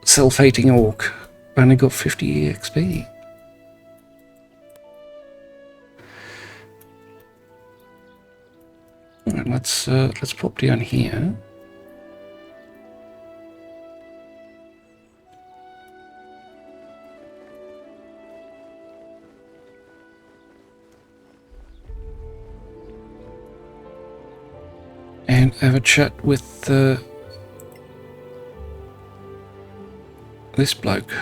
self-hating orc, only got 50 EXP. Alright, let's pop down here. And have a chat with this bloke.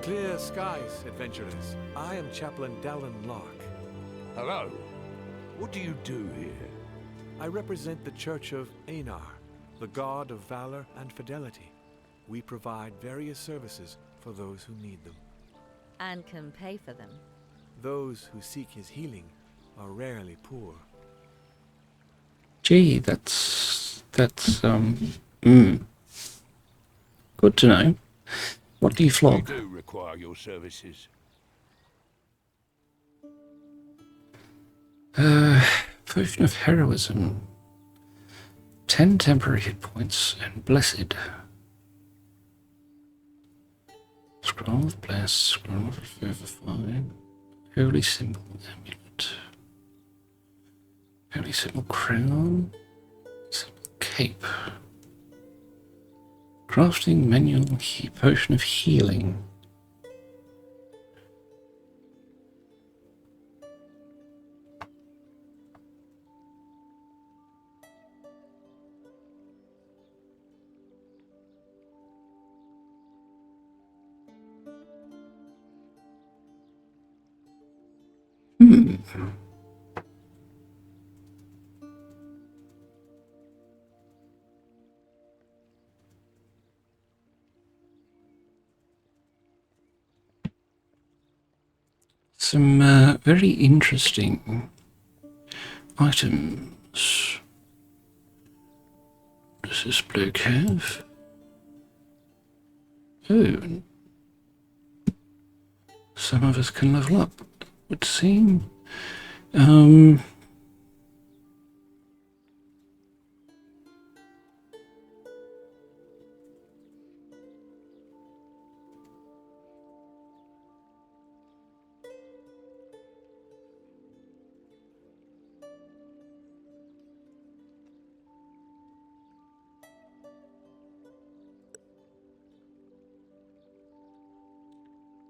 Clear skies, adventurers. I am Chaplain Dallin Locke. Hello. What do you do here? I represent the Church of Einar, the god of valor and fidelity. We provide various services for those who need them. And can pay for them. Those who seek his healing are rarely poor. Gee, that's good to know. What do you flog? We do require your services. Potion of Heroism. 10 temporary hit points and Blessed. Scroll of Bless, Scroll of Vivify, Holy Symbol Amulet, Holy Symbol Crown, Symbol Cape. Crafting Manual Potion of Healing. Some very interesting items. Does this bloke have? Oh, some of us can level up, it would seem.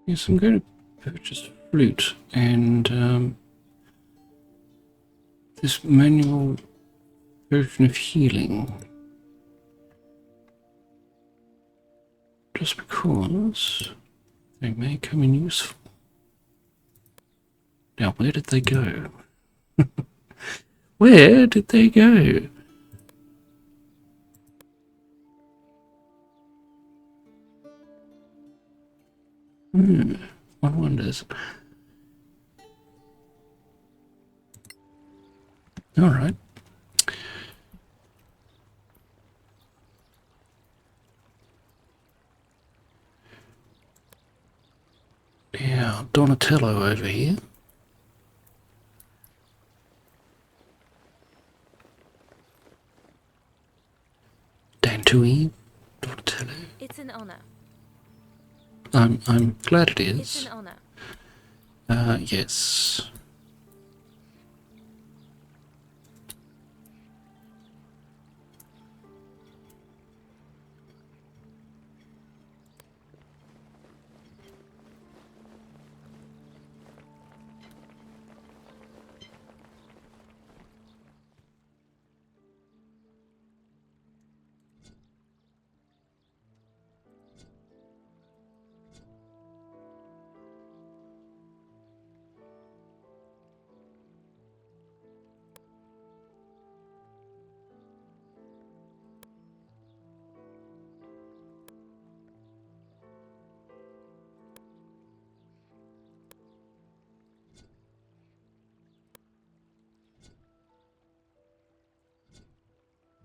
Yes, I'm going to purchase flute and this manual potion of healing. Just because they may come in useful. Now, where did they go? Where did they go? One wonders. All right. Yeah, Donatello over here. Dantooine, Donatello. It's an honor. I'm glad it is. It's an honor. Yes.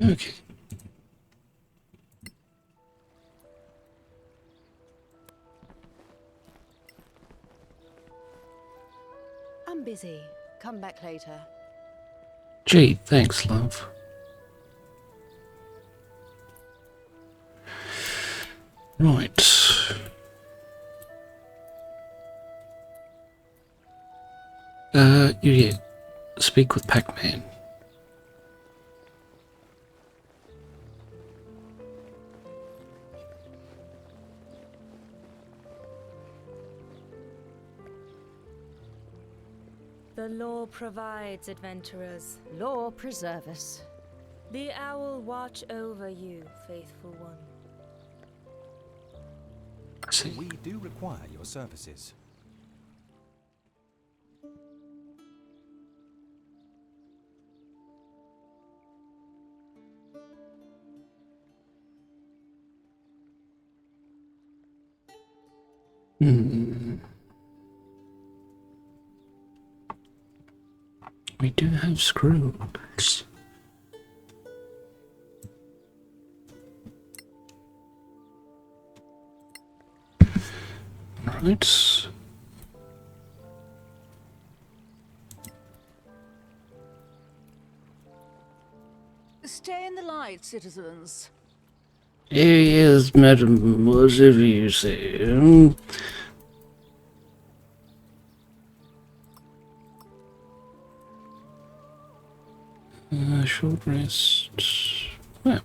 Okay. I'm busy. Come back later. Gee, thanks, love. Right. Yeah. Speak with Pac-Man. The law provides, adventurers. Law preserve us. The owl watch over you, faithful one. We do require your services. We do have scrolls. Right. Stay in the light, citizens. Yes, madam, whatever you say. Short rest. Map.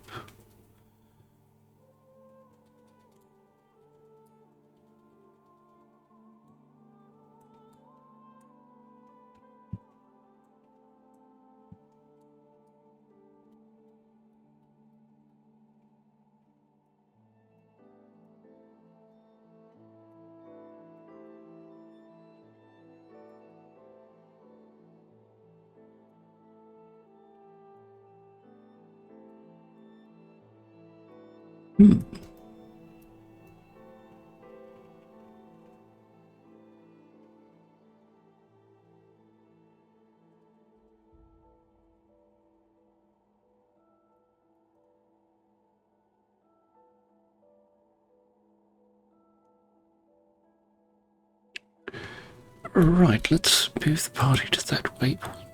Right, let's move the party to that waypoint.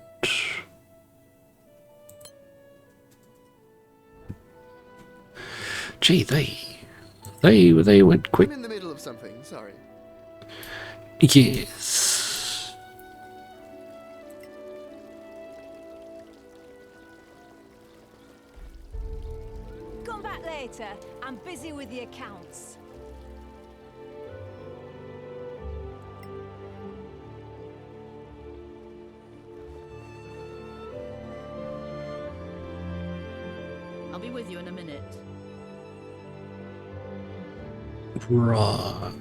Gee, they went quick. I'm in the middle of something, sorry. Yes. Come back later. I'm busy with the accounts. I'll be with you in a minute. Right.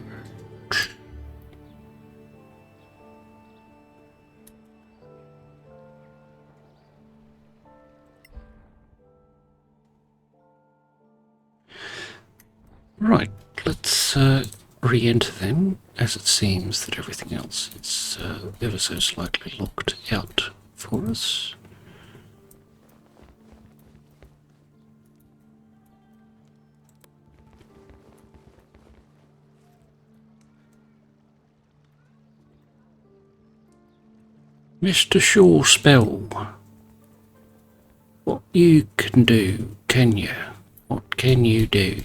Right, let's re-enter them, as it seems that everything else is ever so slightly locked out for us. Mr. Shaw Spell, what you can do, can you? What can you do?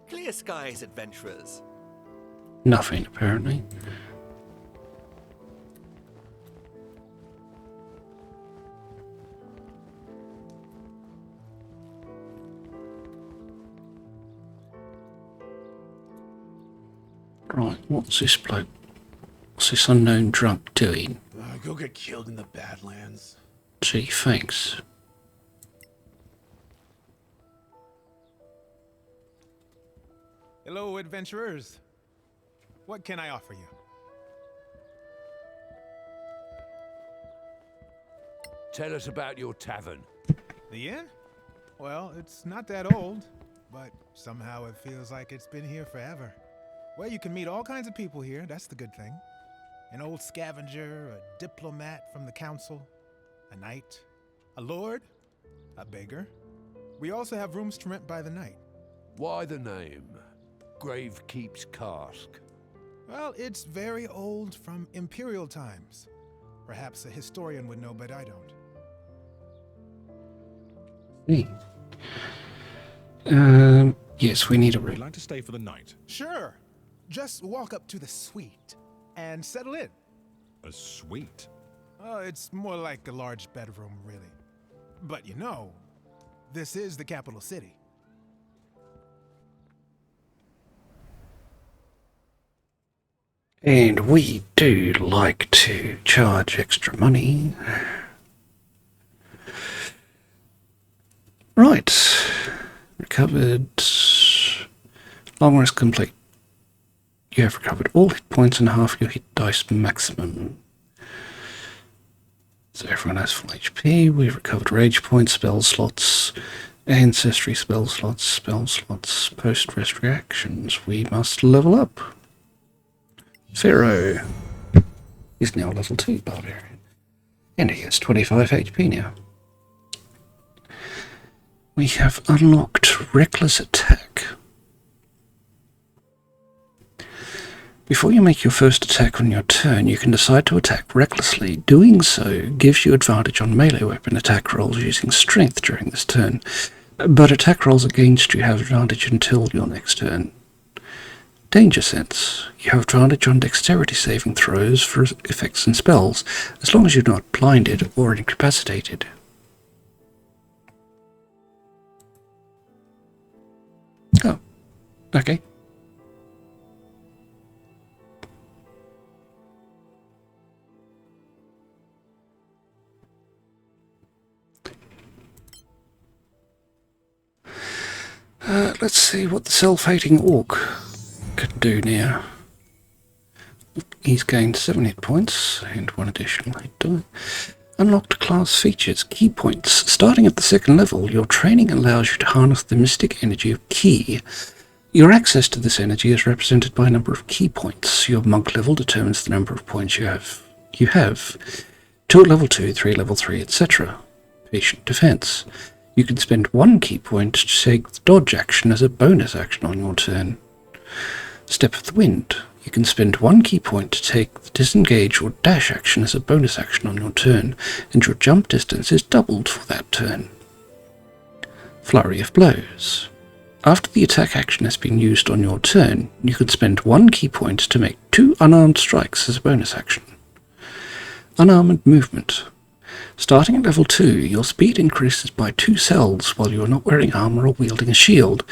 Clear skies, adventurers. Nothing, apparently. Right, what's this bloke? What's this unknown drunk doing? Go get killed in the Badlands. Gee, thanks. Hello, adventurers. What can I offer you? Tell us about your tavern. The inn? Well, it's not that old, but somehow it feels like it's been here forever. Well, you can meet all kinds of people here, that's the good thing. an old scavenger, a diplomat from the council, a knight, a lord, a beggar. We also have rooms to rent by the night. Why the name? Gravekeep's Cask. Well, it's very old, from imperial times. Perhaps a historian would know, but I don't. Yes, we need a Would you room. like to stay for the night? Sure. Just walk up to the suite and settle in. A suite? Oh, it's more like a large bedroom, really. But you know, this is the capital city. And we do like to charge extra money. Right. Recovered. Long rest complete. You have recovered all hit points and half your hit dice maximum. So everyone has full HP. We've recovered rage points, spell slots, ancestry spell slots, post-rest reactions. We must level up. Pharaoh is now level 2 barbarian. And he has 25 HP now. We have unlocked reckless attack. Before you make your first attack on your turn, you can decide to attack recklessly. Doing so gives you advantage on melee weapon attack rolls using strength during this turn, but attack rolls against you have advantage until your next turn. Danger sense. You have advantage on dexterity saving throws for effects and spells, as long as you're not blinded or incapacitated. Oh, okay. Let's see what the self-hating orc can do now. He's gained 7 hit points and 1 additional hit die. Unlocked class features, key points. Starting at the 2nd level, your training allows you to harness the mystic energy of ki. Your access to this energy is represented by a number of key points. Your monk level determines the number of points you have. 2 at level 2, 3 at level 3, etc. Patient defense. You can spend 1 key point to take the dodge action as a bonus action on your turn. Step of the Wind. You can spend 1 key point to take the disengage or dash action as a bonus action on your turn, and your jump distance is doubled for that turn. Flurry of Blows. After the attack action has been used on your turn, you can spend 1 key point to make 2 unarmed strikes as a bonus action. Unarmed Movement. Starting at level 2, your speed increases by 2 cells while you are not wearing armor or wielding a shield.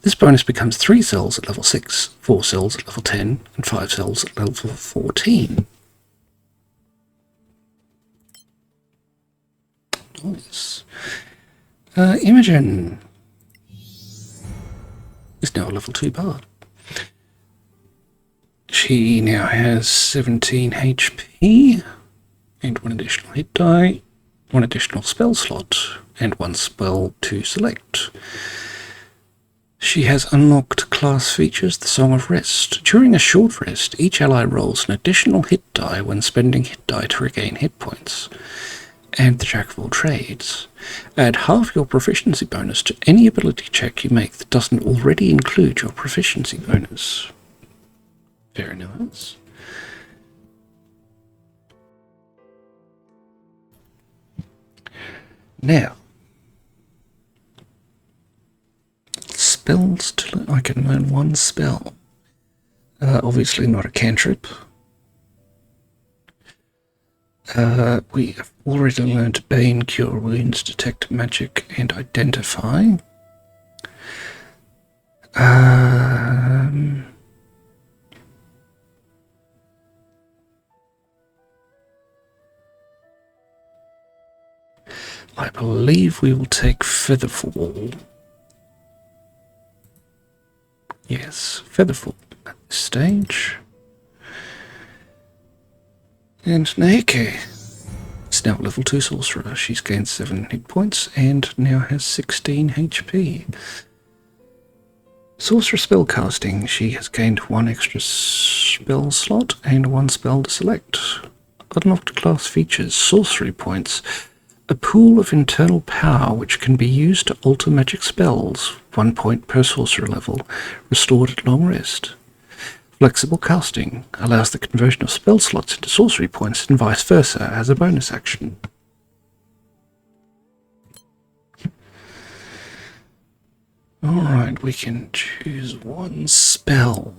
This bonus becomes 3 cells at level 6, 4 cells at level 10, and 5 cells at level 14. Nice. Imogen is now a level 2 bard. She now has 17 HP and 1 additional hit die, 1 additional spell slot, and 1 spell to select. She has unlocked class features, the Song of Rest. During a short rest, each ally rolls an additional hit die when spending hit die to regain hit points. And the Jack of all Trades. Add half your proficiency bonus to any ability check you make that doesn't already include your proficiency bonus. Very nice. Now, spells to I can learn 1 spell. Obviously not a cantrip. We have already learned Bane, Cure Wounds, Detect Magic, and Identify. I believe we will take Featherfall. Yes, Featherfall at this stage. And Naike is now level 2 sorcerer. She's gained 7 hit points and now has 16 HP. Sorcerer spellcasting. She has gained 1 extra spell slot and 1 spell to select. Unlocked class features. Sorcery points. A pool of internal power which can be used to alter magic spells. 1 point per sorcerer level. Restored at long rest. Flexible casting. Allows the conversion of spell slots into sorcery points and vice versa as a bonus action. Alright, we can choose 1 spell.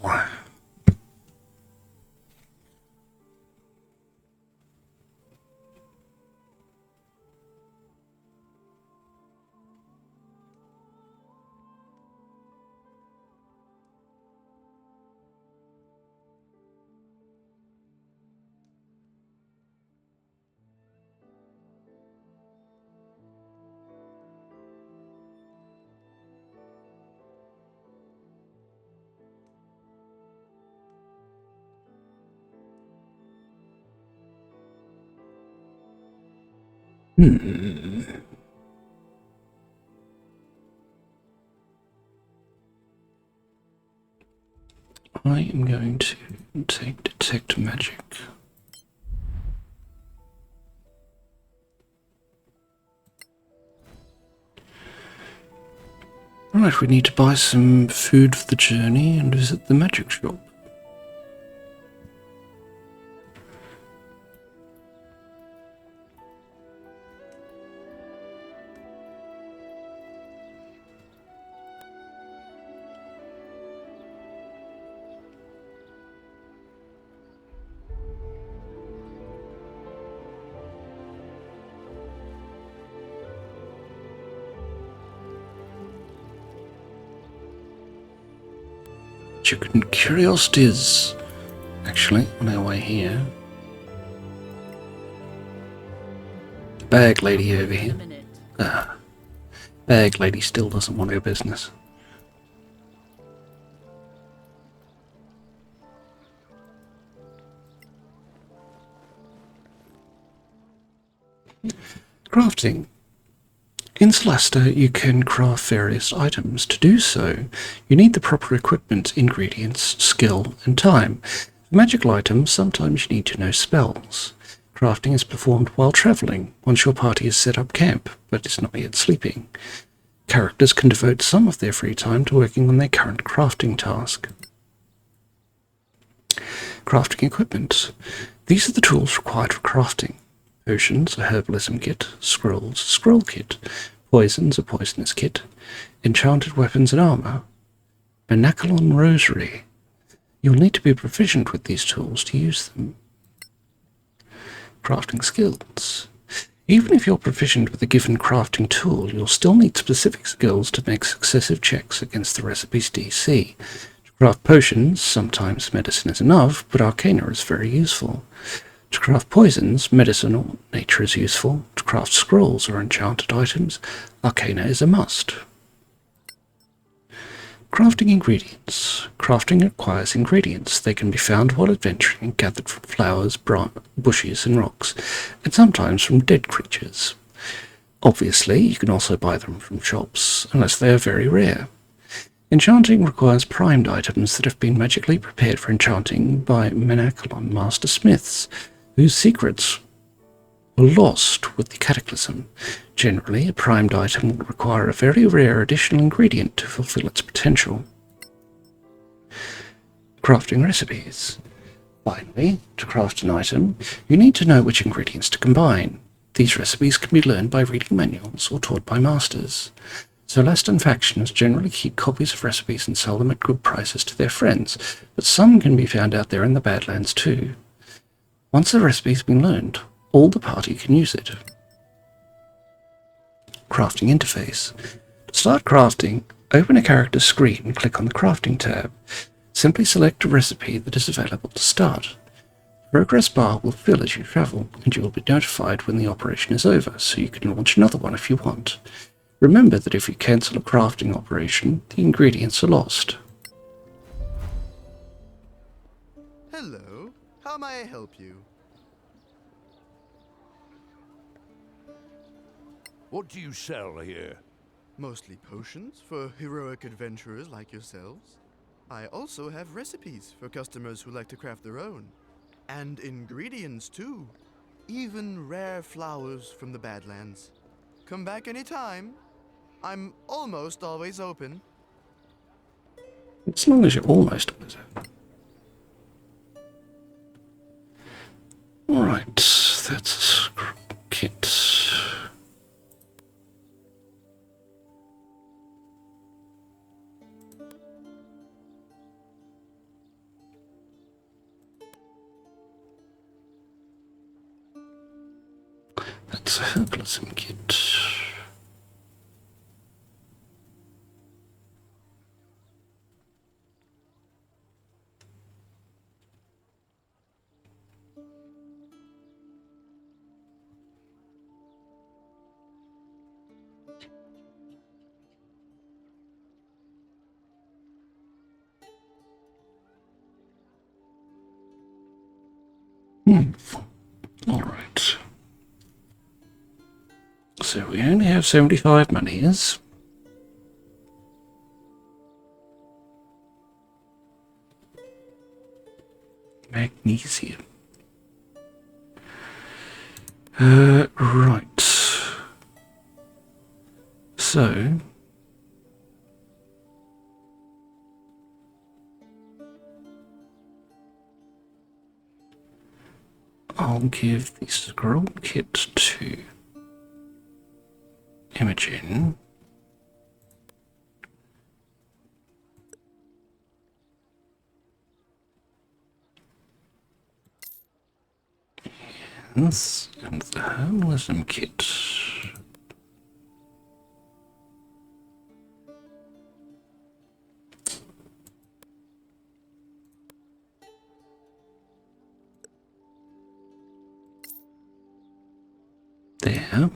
I am going to take Detect Magic. Right, we need to buy some food for the journey and visit the magic shop. Chicken curiosities. Actually, on our way here. The bag lady over here. Bag lady still doesn't want her business. Crafting. In Solasta, you can craft various items. To do so, you need the proper equipment, ingredients, skill, and time. For magical items, sometimes you need to know spells. Crafting is performed while travelling, once your party has set up camp, but is not yet sleeping. Characters can devote some of their free time to working on their current crafting task. Crafting equipment. These are the tools required for crafting. Potions, a herbalism kit. Scrolls, scroll kit. Poisons, a poisonous kit. Enchanted weapons and armor. Vernaculon rosary. You'll need to be proficient with these tools to use them. Crafting skills. Even if you're proficient with a given crafting tool, you'll still need specific skills to make successive checks against the recipe's DC. To craft potions, sometimes medicine is enough, but arcana is very useful. To craft poisons, medicine or nature is useful. To craft scrolls or enchanted items, arcana is a must. Crafting ingredients. Crafting requires ingredients. They can be found while adventuring and gathered from flowers, bushes and rocks, and sometimes from dead creatures. Obviously, you can also buy them from shops, unless they are very rare. Enchanting requires primed items that have been magically prepared for enchanting by Vernaculon master smiths, whose secrets were lost with the cataclysm. Generally, a primed item will require a very rare additional ingredient to fulfill its potential. Crafting recipes. Finally, to craft an item, you need to know which ingredients to combine. These recipes can be learned by reading manuals or taught by masters. Solastan factions generally keep copies of recipes and sell them at good prices to their friends, but some can be found out there in the Badlands too. Once a recipe has been learned, all the party can use it. Crafting interface. To start crafting, open a character's screen and click on the crafting tab. Simply select a recipe that is available to start. The progress bar will fill as you travel, and you will be notified when the operation is over, so you can launch another one if you want. Remember that if you cancel a crafting operation, the ingredients are lost. Hello, how may I help you? What do you sell here? Mostly potions for heroic adventurers like yourselves. I also have recipes for customers who like to craft their own. And ingredients too. Even rare flowers from the Badlands. Come back anytime. I'm almost always open. As long as you're almost always open. Alright, that's kit. That's a herbalism kit. Alright. So we only have 75 monies. Magnesium. Right. So I'll give the scroll kit to Imogen. Yes, and the herbalism kit. There.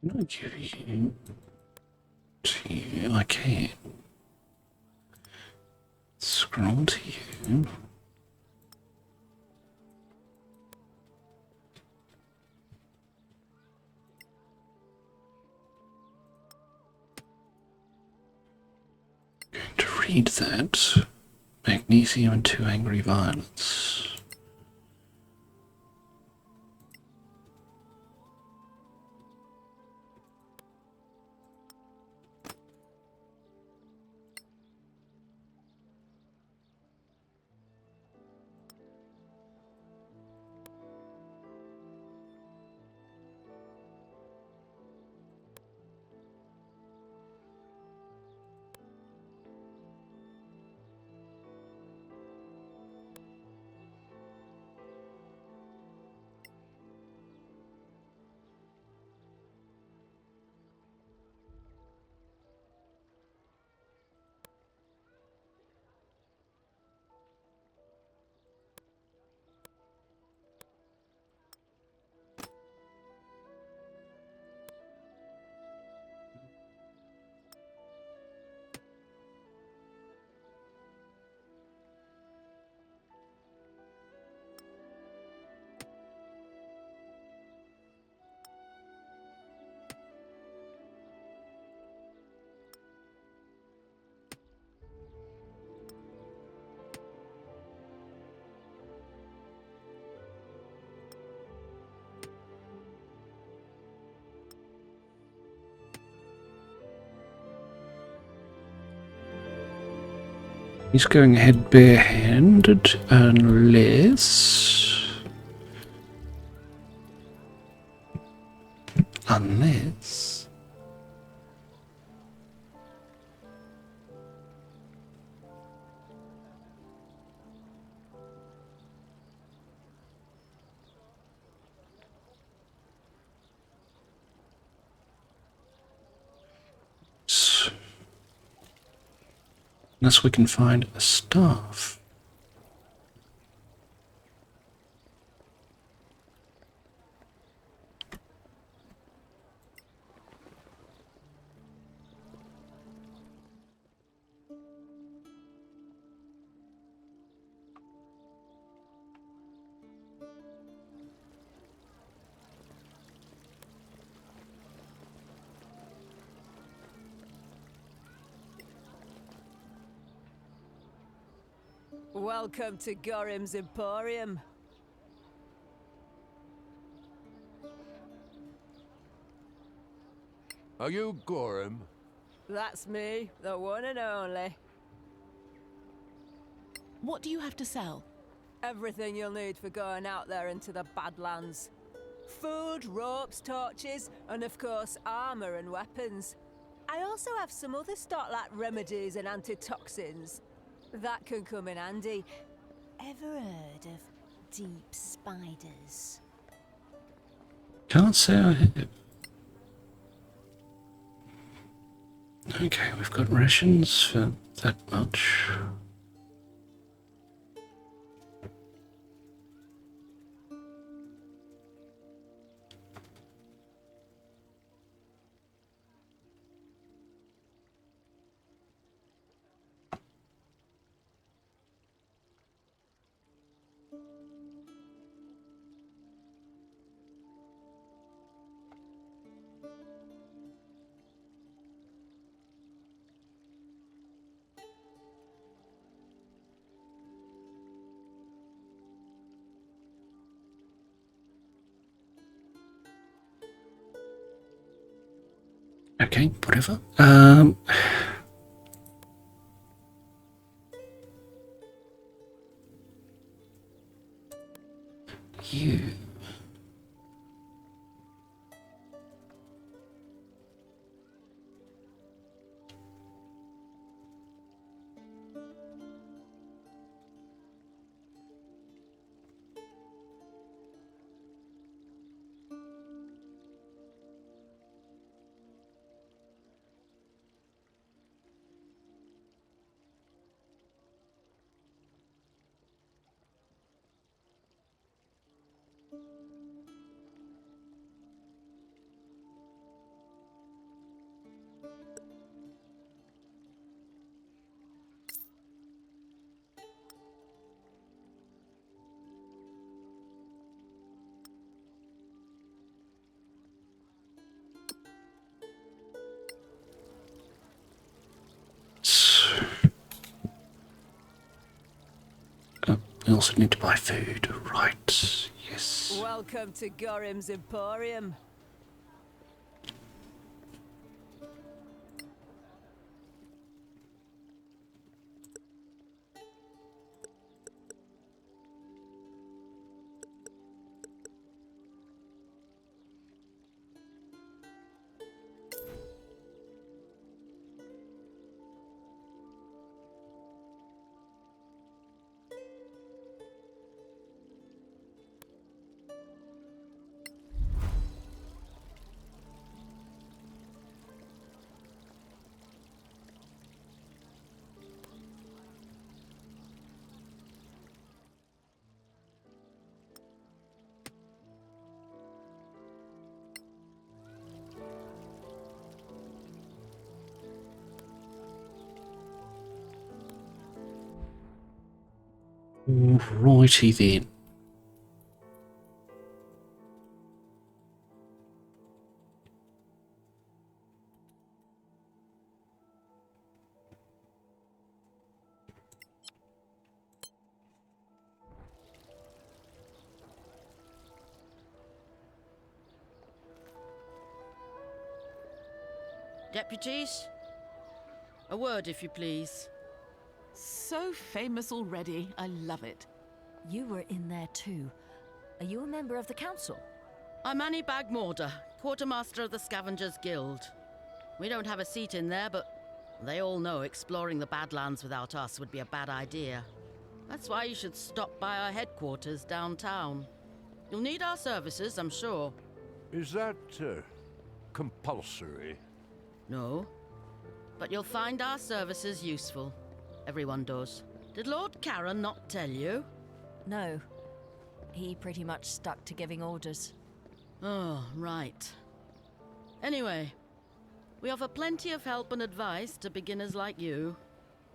Can I give you to you? I can. Scroll to you. Going to read that. Magnesium and 2 angry violets. He's going ahead barehanded unless... Unless... Unless we can find a staff. Welcome to Gorim's Emporium. Are you Gorim? That's me, the one and only. What do you have to sell? Everything you'll need for going out there into the Badlands. Food, ropes, torches, and of course armor and weapons. I also have some other stock like remedies and antitoxins. That can come in handy. Ever heard of deep spiders? Can't say I have. Okay, we've got rations for that much. Okay, whatever. You. We also need to buy food, right? Yes. Welcome to Gorim's Emporium. Righty then. Deputies? A word, if you please. So famous already. I love it. You were in there too. Are you a member of the council? I'm Annie Bagmorder, quartermaster of the Scavengers Guild. We don't have a seat in there, but they all know exploring the Badlands without us would be a bad idea. That's why you should stop by our headquarters downtown. You'll need our services, I'm sure. Is that compulsory? No. But you'll find our services useful. Everyone does. Did Lord Karen not tell you? No. He pretty much stuck to giving orders. Oh, right. Anyway, we offer plenty of help and advice to beginners like you.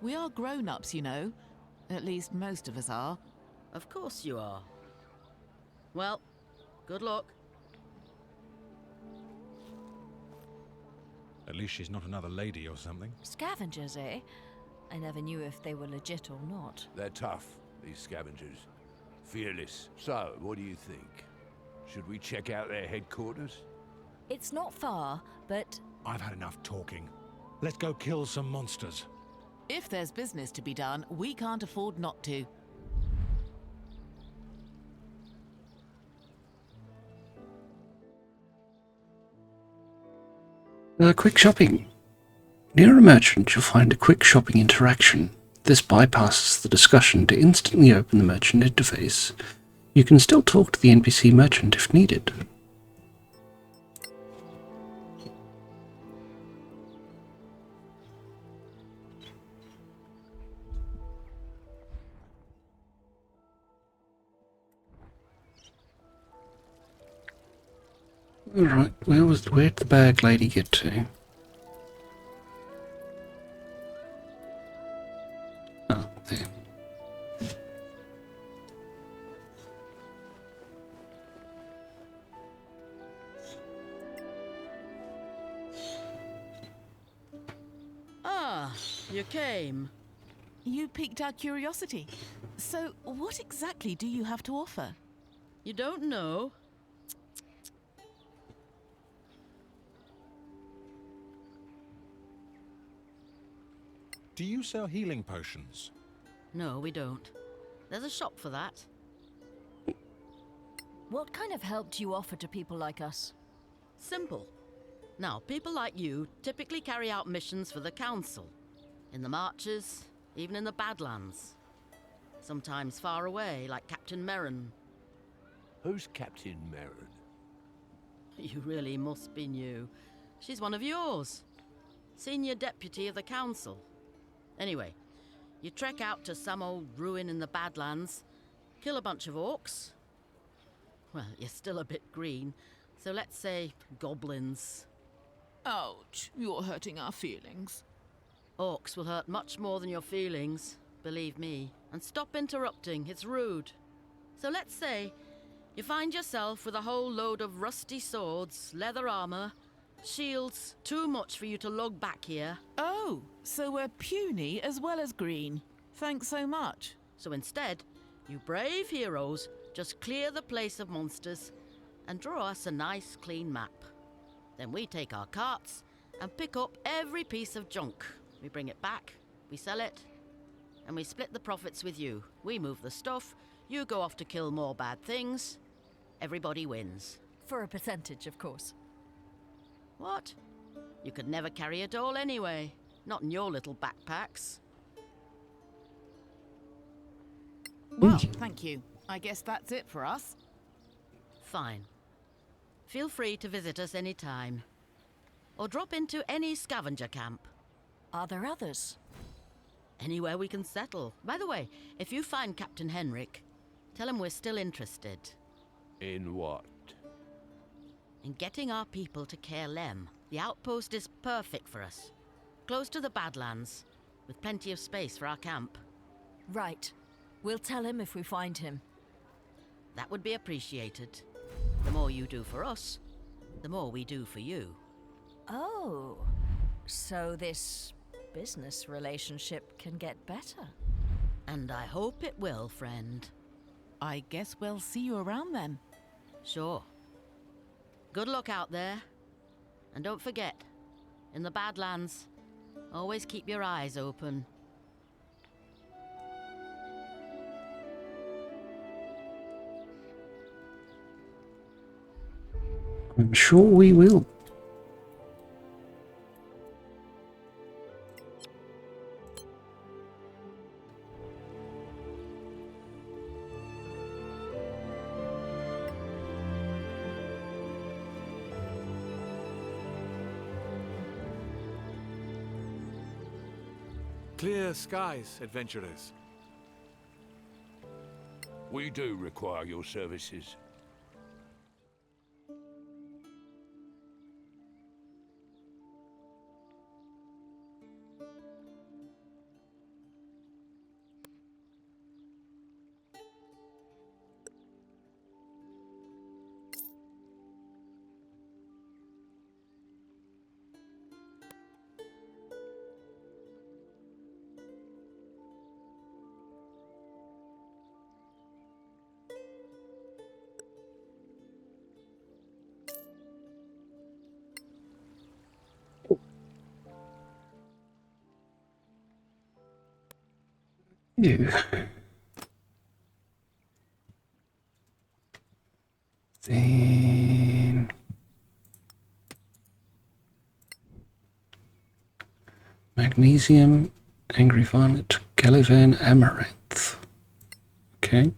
We are grown-ups, you know. At least most of us are. Of course you are. Well, good luck. At least she's not another lady or something. Scavengers, eh? I never knew if they were legit or not. They're tough, these scavengers. Fearless. So, what do you think? Should we check out their headquarters? It's not far, but... I've had enough talking. Let's go kill some monsters. If there's business to be done, we can't afford not to. Quick shopping. Near a merchant, you'll find a quick shopping interaction. This bypasses the discussion to instantly open the merchant interface. You can still talk to the NPC merchant if needed. Alright, where'd the bag lady get to? Oh, there. Ah, you came. You piqued our curiosity. So, what exactly do you have to offer? You don't know? Do you sell healing potions? No, we don't. There's a shop for that. What kind of help do you offer to people like us? Simple. Now, people like you typically carry out missions for the Council. In the Marches, even in the Badlands. Sometimes far away, like Captain Merrin. Who's Captain Merrin? You really must be new. She's one of yours. Senior Deputy of the Council. Anyway, you trek out to some old ruin in the Badlands, kill a bunch of orcs. Well, you're still a bit green, so let's say goblins. Ouch, you're hurting our feelings. Orcs will hurt much more than your feelings, believe me. And stop interrupting, it's rude. So let's say you find yourself with a whole load of rusty swords, leather armor, shields, too much for you to lug back here. Oh, so we're puny as well as green. Thanks so much. So instead, you brave heroes just clear the place of monsters and draw us a nice clean map. Then we take our carts and pick up every piece of junk. We bring it back, we sell it, and we split the profits with you. We move the stuff, you go off to kill more bad things. Everybody wins. For a percentage, of course. What? You could never carry it all anyway. Not in your little backpacks. Well, thank you. I guess that's it for us. Fine. Feel free to visit us any time. Or drop into any scavenger camp. Are there others? Anywhere we can settle. By the way, if you find Captain Henrik, tell him we're still interested. In what? In getting our people to Caerlem. The outpost is perfect for us. Close to the Badlands, with plenty of space for our camp. Right. We'll tell him if we find him. That would be appreciated. The more you do for us, the more we do for you. Oh. So this business relationship can get better. And I hope it will, friend. I guess we'll see you around then. Sure. Good luck out there. And don't forget, in the Badlands, always keep your eyes open. I'm sure we will. Clear skies, adventurers. We do require your services. You. Then magnesium, angry violet, Galavan amaranth. Okay.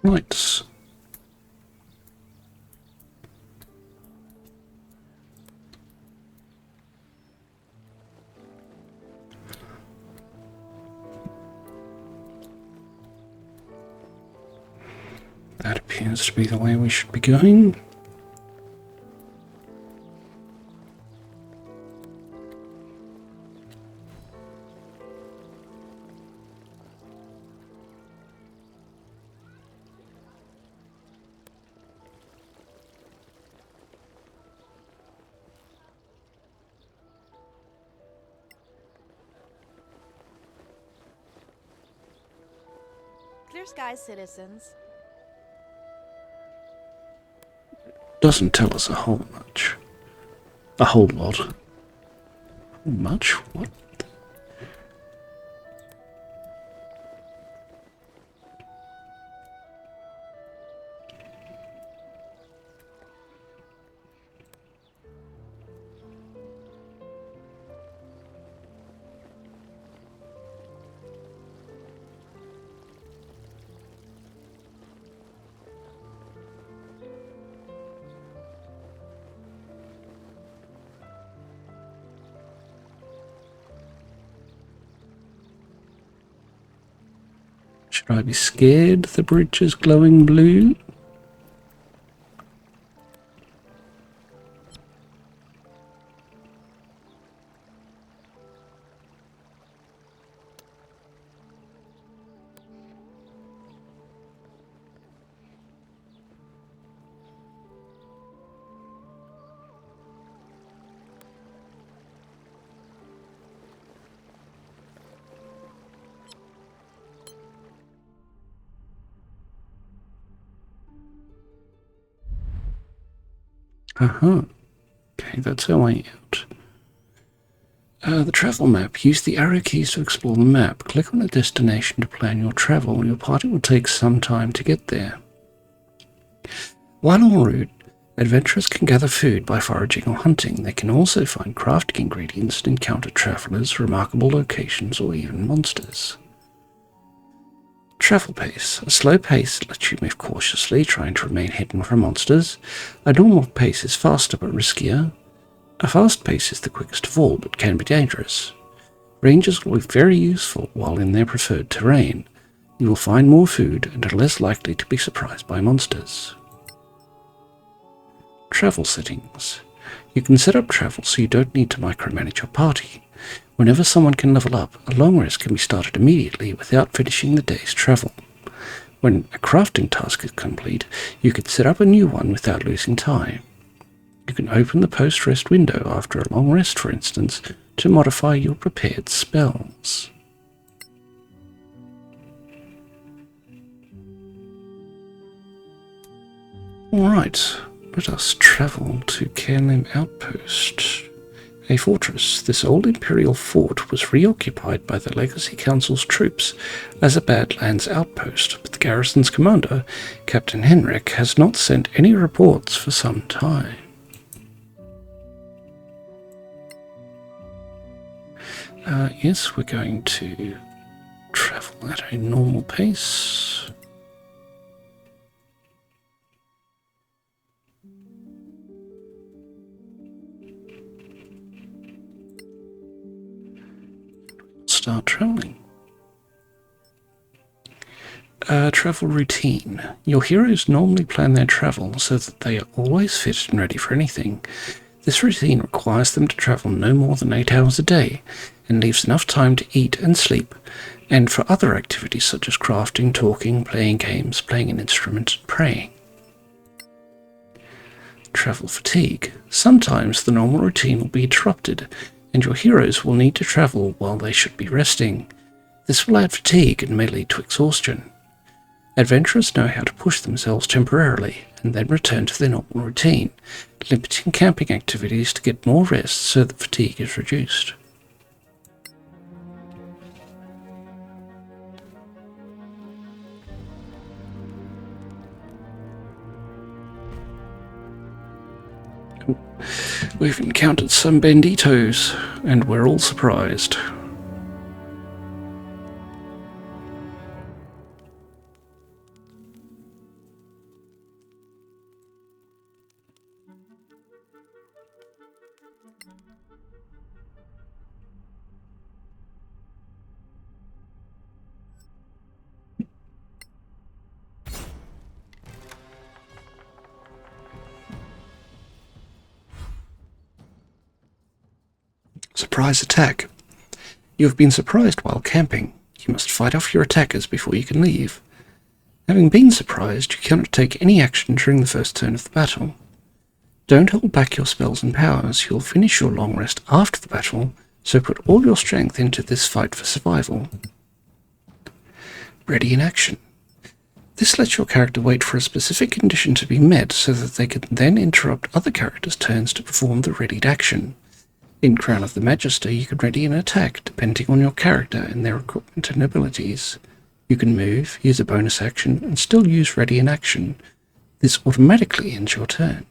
Right. That appears to be the way we should be going. Clear skies, citizens. Doesn't tell us a whole much. A whole lot. Much? What? Should I be scared the bridge is glowing blue? Okay, that's our way out. The travel map. Use the arrow keys to explore the map. Click on a destination to plan your travel. Your party will take some time to get there. While en route, adventurers can gather food by foraging or hunting. They can also find crafting ingredients and encounter travelers, remarkable locations, or even monsters. Travel pace. A slow pace lets you move cautiously, trying to remain hidden from monsters. A normal pace is faster but riskier. A fast pace is the quickest of all, but can be dangerous. Rangers will be very useful while in their preferred terrain. You will find more food and are less likely to be surprised by monsters. Travel settings. You can set up travel so you don't need to micromanage your party. Whenever someone can level up, a long rest can be started immediately without finishing the day's travel. When a crafting task is complete, you can set up a new one without losing time. You can open the post-rest window after a long rest, for instance, to modify your prepared spells. Alright, let us travel to Cairnlim Outpost, a fortress. This old imperial fort was reoccupied by the Legacy Council's troops as a Badlands outpost, but the garrison's commander, Captain Henrik, has not sent any reports for some time. Yes, we're going to travel at a normal pace. Start traveling. Travel routine. Your heroes normally plan their travel so that they are always fit and ready for anything. This routine requires them to travel no more than 8 hours a day and leaves enough time to eat and sleep, and for other activities such as crafting, talking, playing games, playing an instrument, and praying. Travel fatigue. Sometimes the normal routine will be interrupted, and your heroes will need to travel while they should be resting. This will add fatigue and may lead to exhaustion. Adventurers know how to push themselves temporarily and then return to their normal routine, limiting camping activities to get more rest so that fatigue is reduced. We've encountered some banditos, and we're all surprised. Surprise attack. You have been surprised while camping. You must fight off your attackers before you can leave. Having been surprised, you cannot take any action during the first turn of the battle. Don't hold back your spells and powers. You'll finish your long rest after the battle, so put all your strength into this fight for survival. Ready in action. This lets your character wait for a specific condition to be met so that they can then interrupt other characters' turns to perform the readied action. In Crown of the Magister, you can ready an attack depending on your character and their equipment and abilities. You can move, use a bonus action, and still use ready in action. This automatically ends your turn.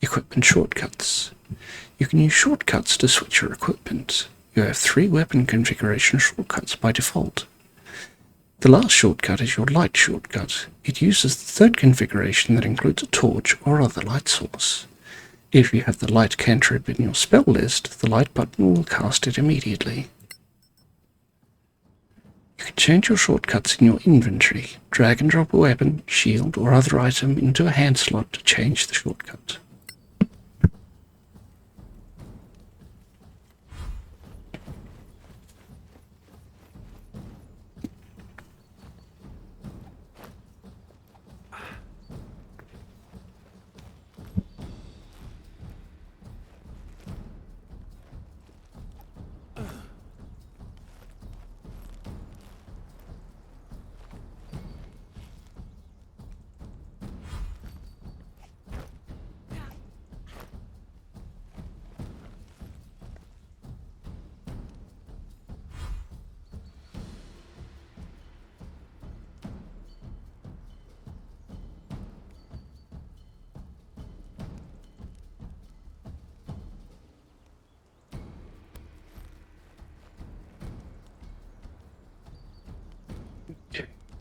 Equipment shortcuts. You can use shortcuts to switch your equipment. You have 3 weapon configuration shortcuts by default. The last shortcut is your light shortcut. It uses the 3rd configuration that includes a torch or other light source. If you have the light cantrip in your spell list, the light button will cast it immediately. You can change your shortcuts in your inventory. Drag and drop a weapon, shield, or other item into a hand slot to change the shortcut.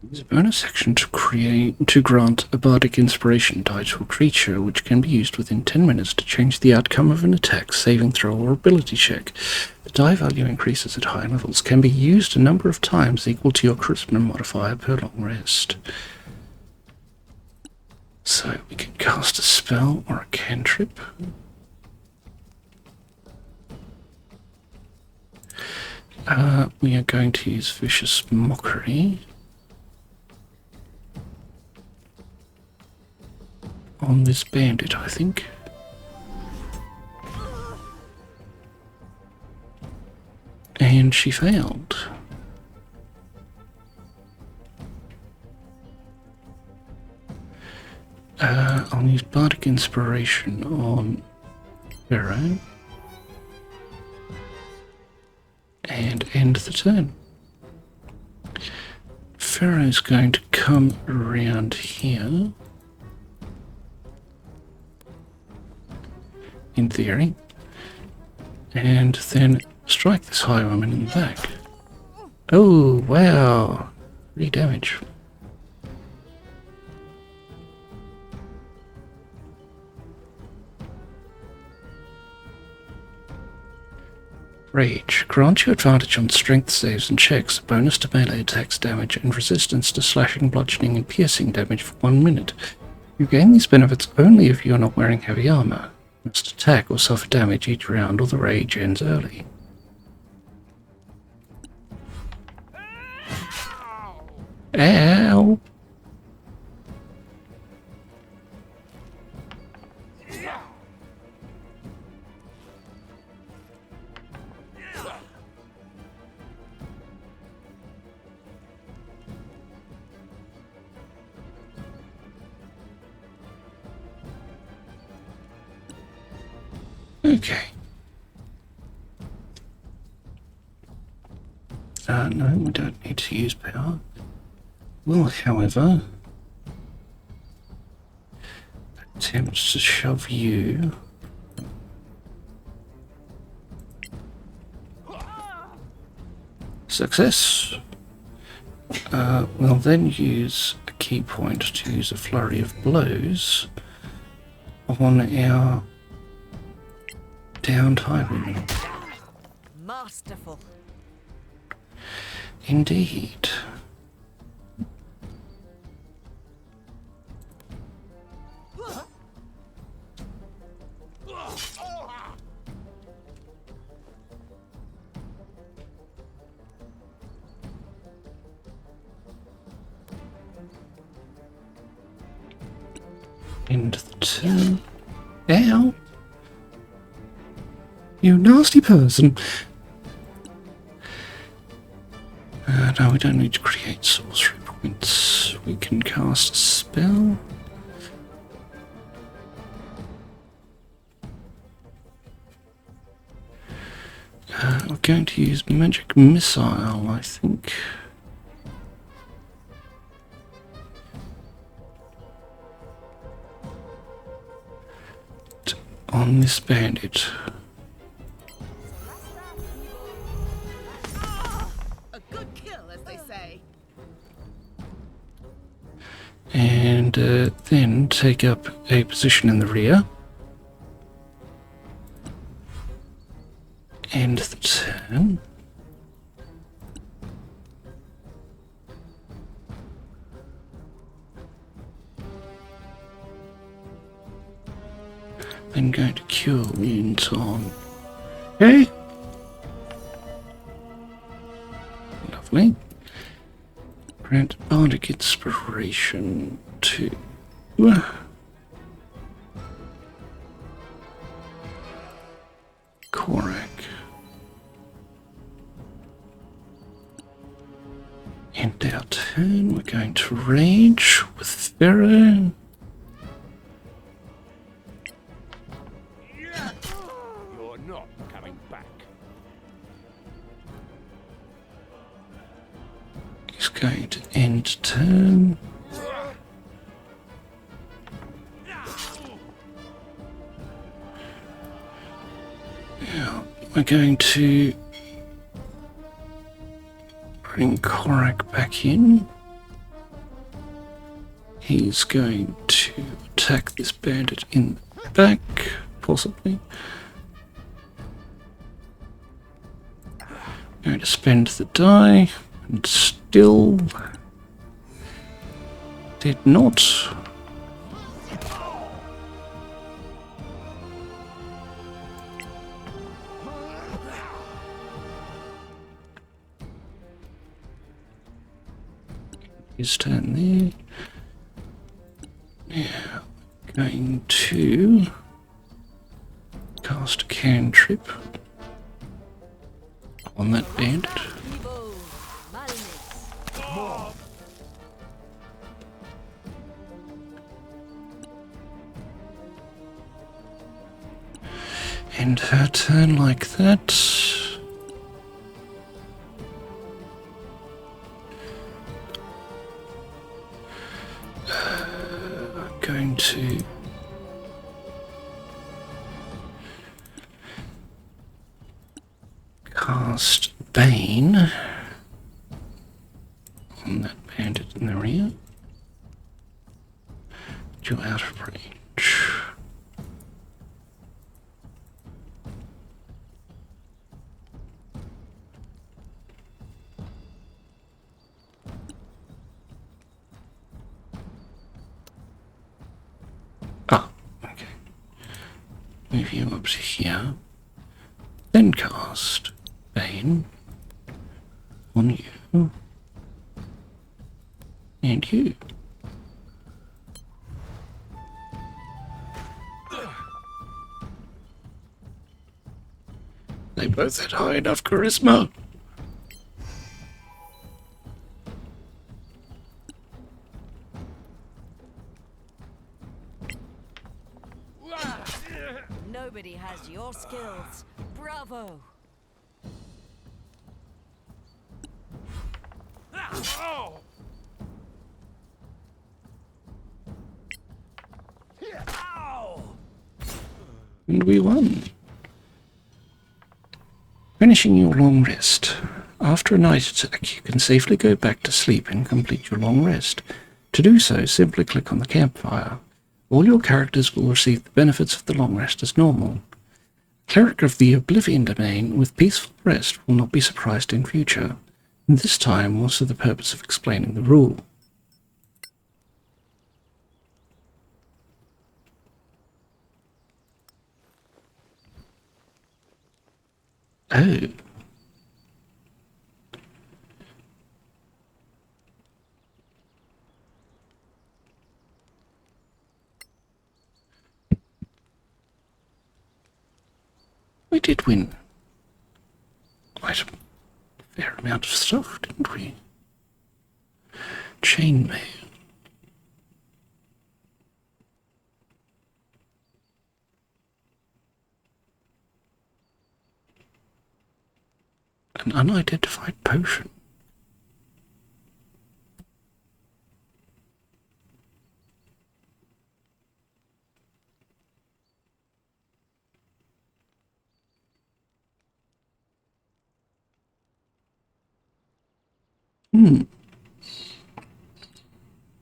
Use a bonus action to grant a bardic inspiration die to a creature, which can be used within 10 minutes to change the outcome of an attack, saving throw, or ability check. The die value increases at high levels, can be used a number of times equal to your charisma modifier per long rest. So we can cast a spell or a cantrip. We are going to use Vicious Mockery on this bandit, I think. And she failed. I'll use Bardic Inspiration on Pharaoh. And end the turn. Pharaoh's going to come around here. In theory. And then strike this highwayman in the back. Oh, wow. 3 damage. Rage. Grant you advantage on strength saves and checks, bonus to melee attacks damage, and resistance to slashing, bludgeoning, and piercing damage for 1 minute. You gain these benefits only if you are not wearing heavy armor. You must attack or suffer damage each round, or the rage ends early. Ow! Okay. No, we don't need to use power. Will, however, attempt to shove you. Success. We'll then use a key point to use a flurry of blows on our downed highwayman. Masterful. Indeed. End the turn. Ow! You nasty person! No, we don't need to create sorcery points. We can cast a spell. We're going to use Magic Missile, I think. On this bandit. A good kill, as they say. And then take up a position in the rear. End the turn. Then going to cure wounds on. Okay. Lovely. Grant Bardic Inspiration to Korak. End our turn. We're going to rage with Pharaoh. You're not coming back. He's going to end turn. Yeah, we're going to bring Korak back in. He's going to attack this bandit in the back, possibly. Going to spend the die, and still did not. His turn there. Now, going to cast a cantrip on that bandit. End her turn like that. Going to cast Bane on that bandit in the rear. You're out of range. Move you up to here, then cast Bane on you and you. They both had high enough charisma. Nobody has your skills. Bravo! And we won. Finishing your long rest. After a night attack, you can safely go back to sleep and complete your long rest. To do so, simply click on the campfire. All your characters will receive the benefits of the long rest as normal. Cleric of the Oblivion domain with peaceful rest will not be surprised in future. And this time was for the purpose of explaining the rule. Oh. We did win quite a fair amount of stuff, didn't we? Chainmail. An unidentified potion.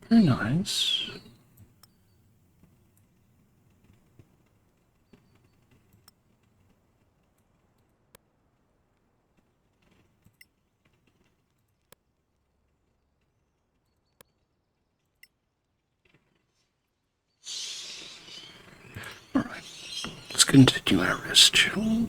Very nice. Alright, let's continue our rest, shall we?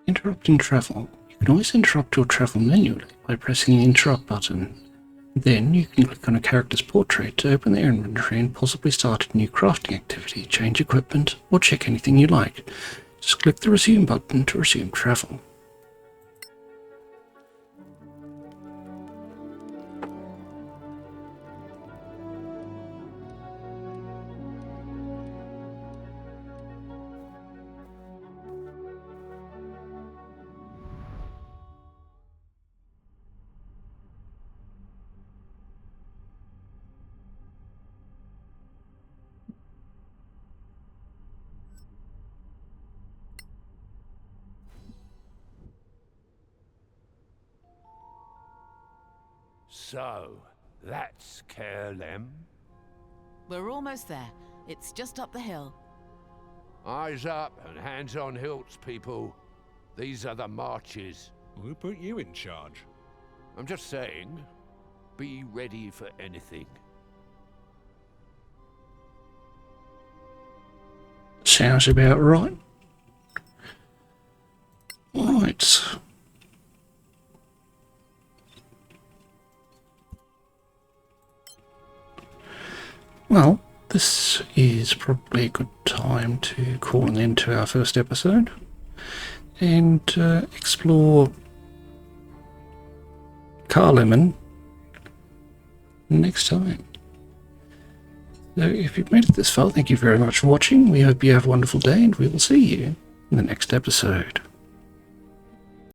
Interrupting travel. You can always interrupt your travel manually by pressing the interrupt button. Then you can click on a character's portrait to open their inventory and possibly start a new crafting activity, change equipment, or check anything you like. Just click the resume button to resume travel. So, that's Kerlem? We're almost there. It's just up the hill. Eyes up and hands on hilts, people. These are the marches. Who put you in charge? I'm just saying, be ready for anything. Sounds about right. Right. Well, this is probably a good time to call an end to our first episode and explore Kerlem next time. So if you've made it this far, thank you very much for watching. We hope you have a wonderful day, and we will see you in the next episode.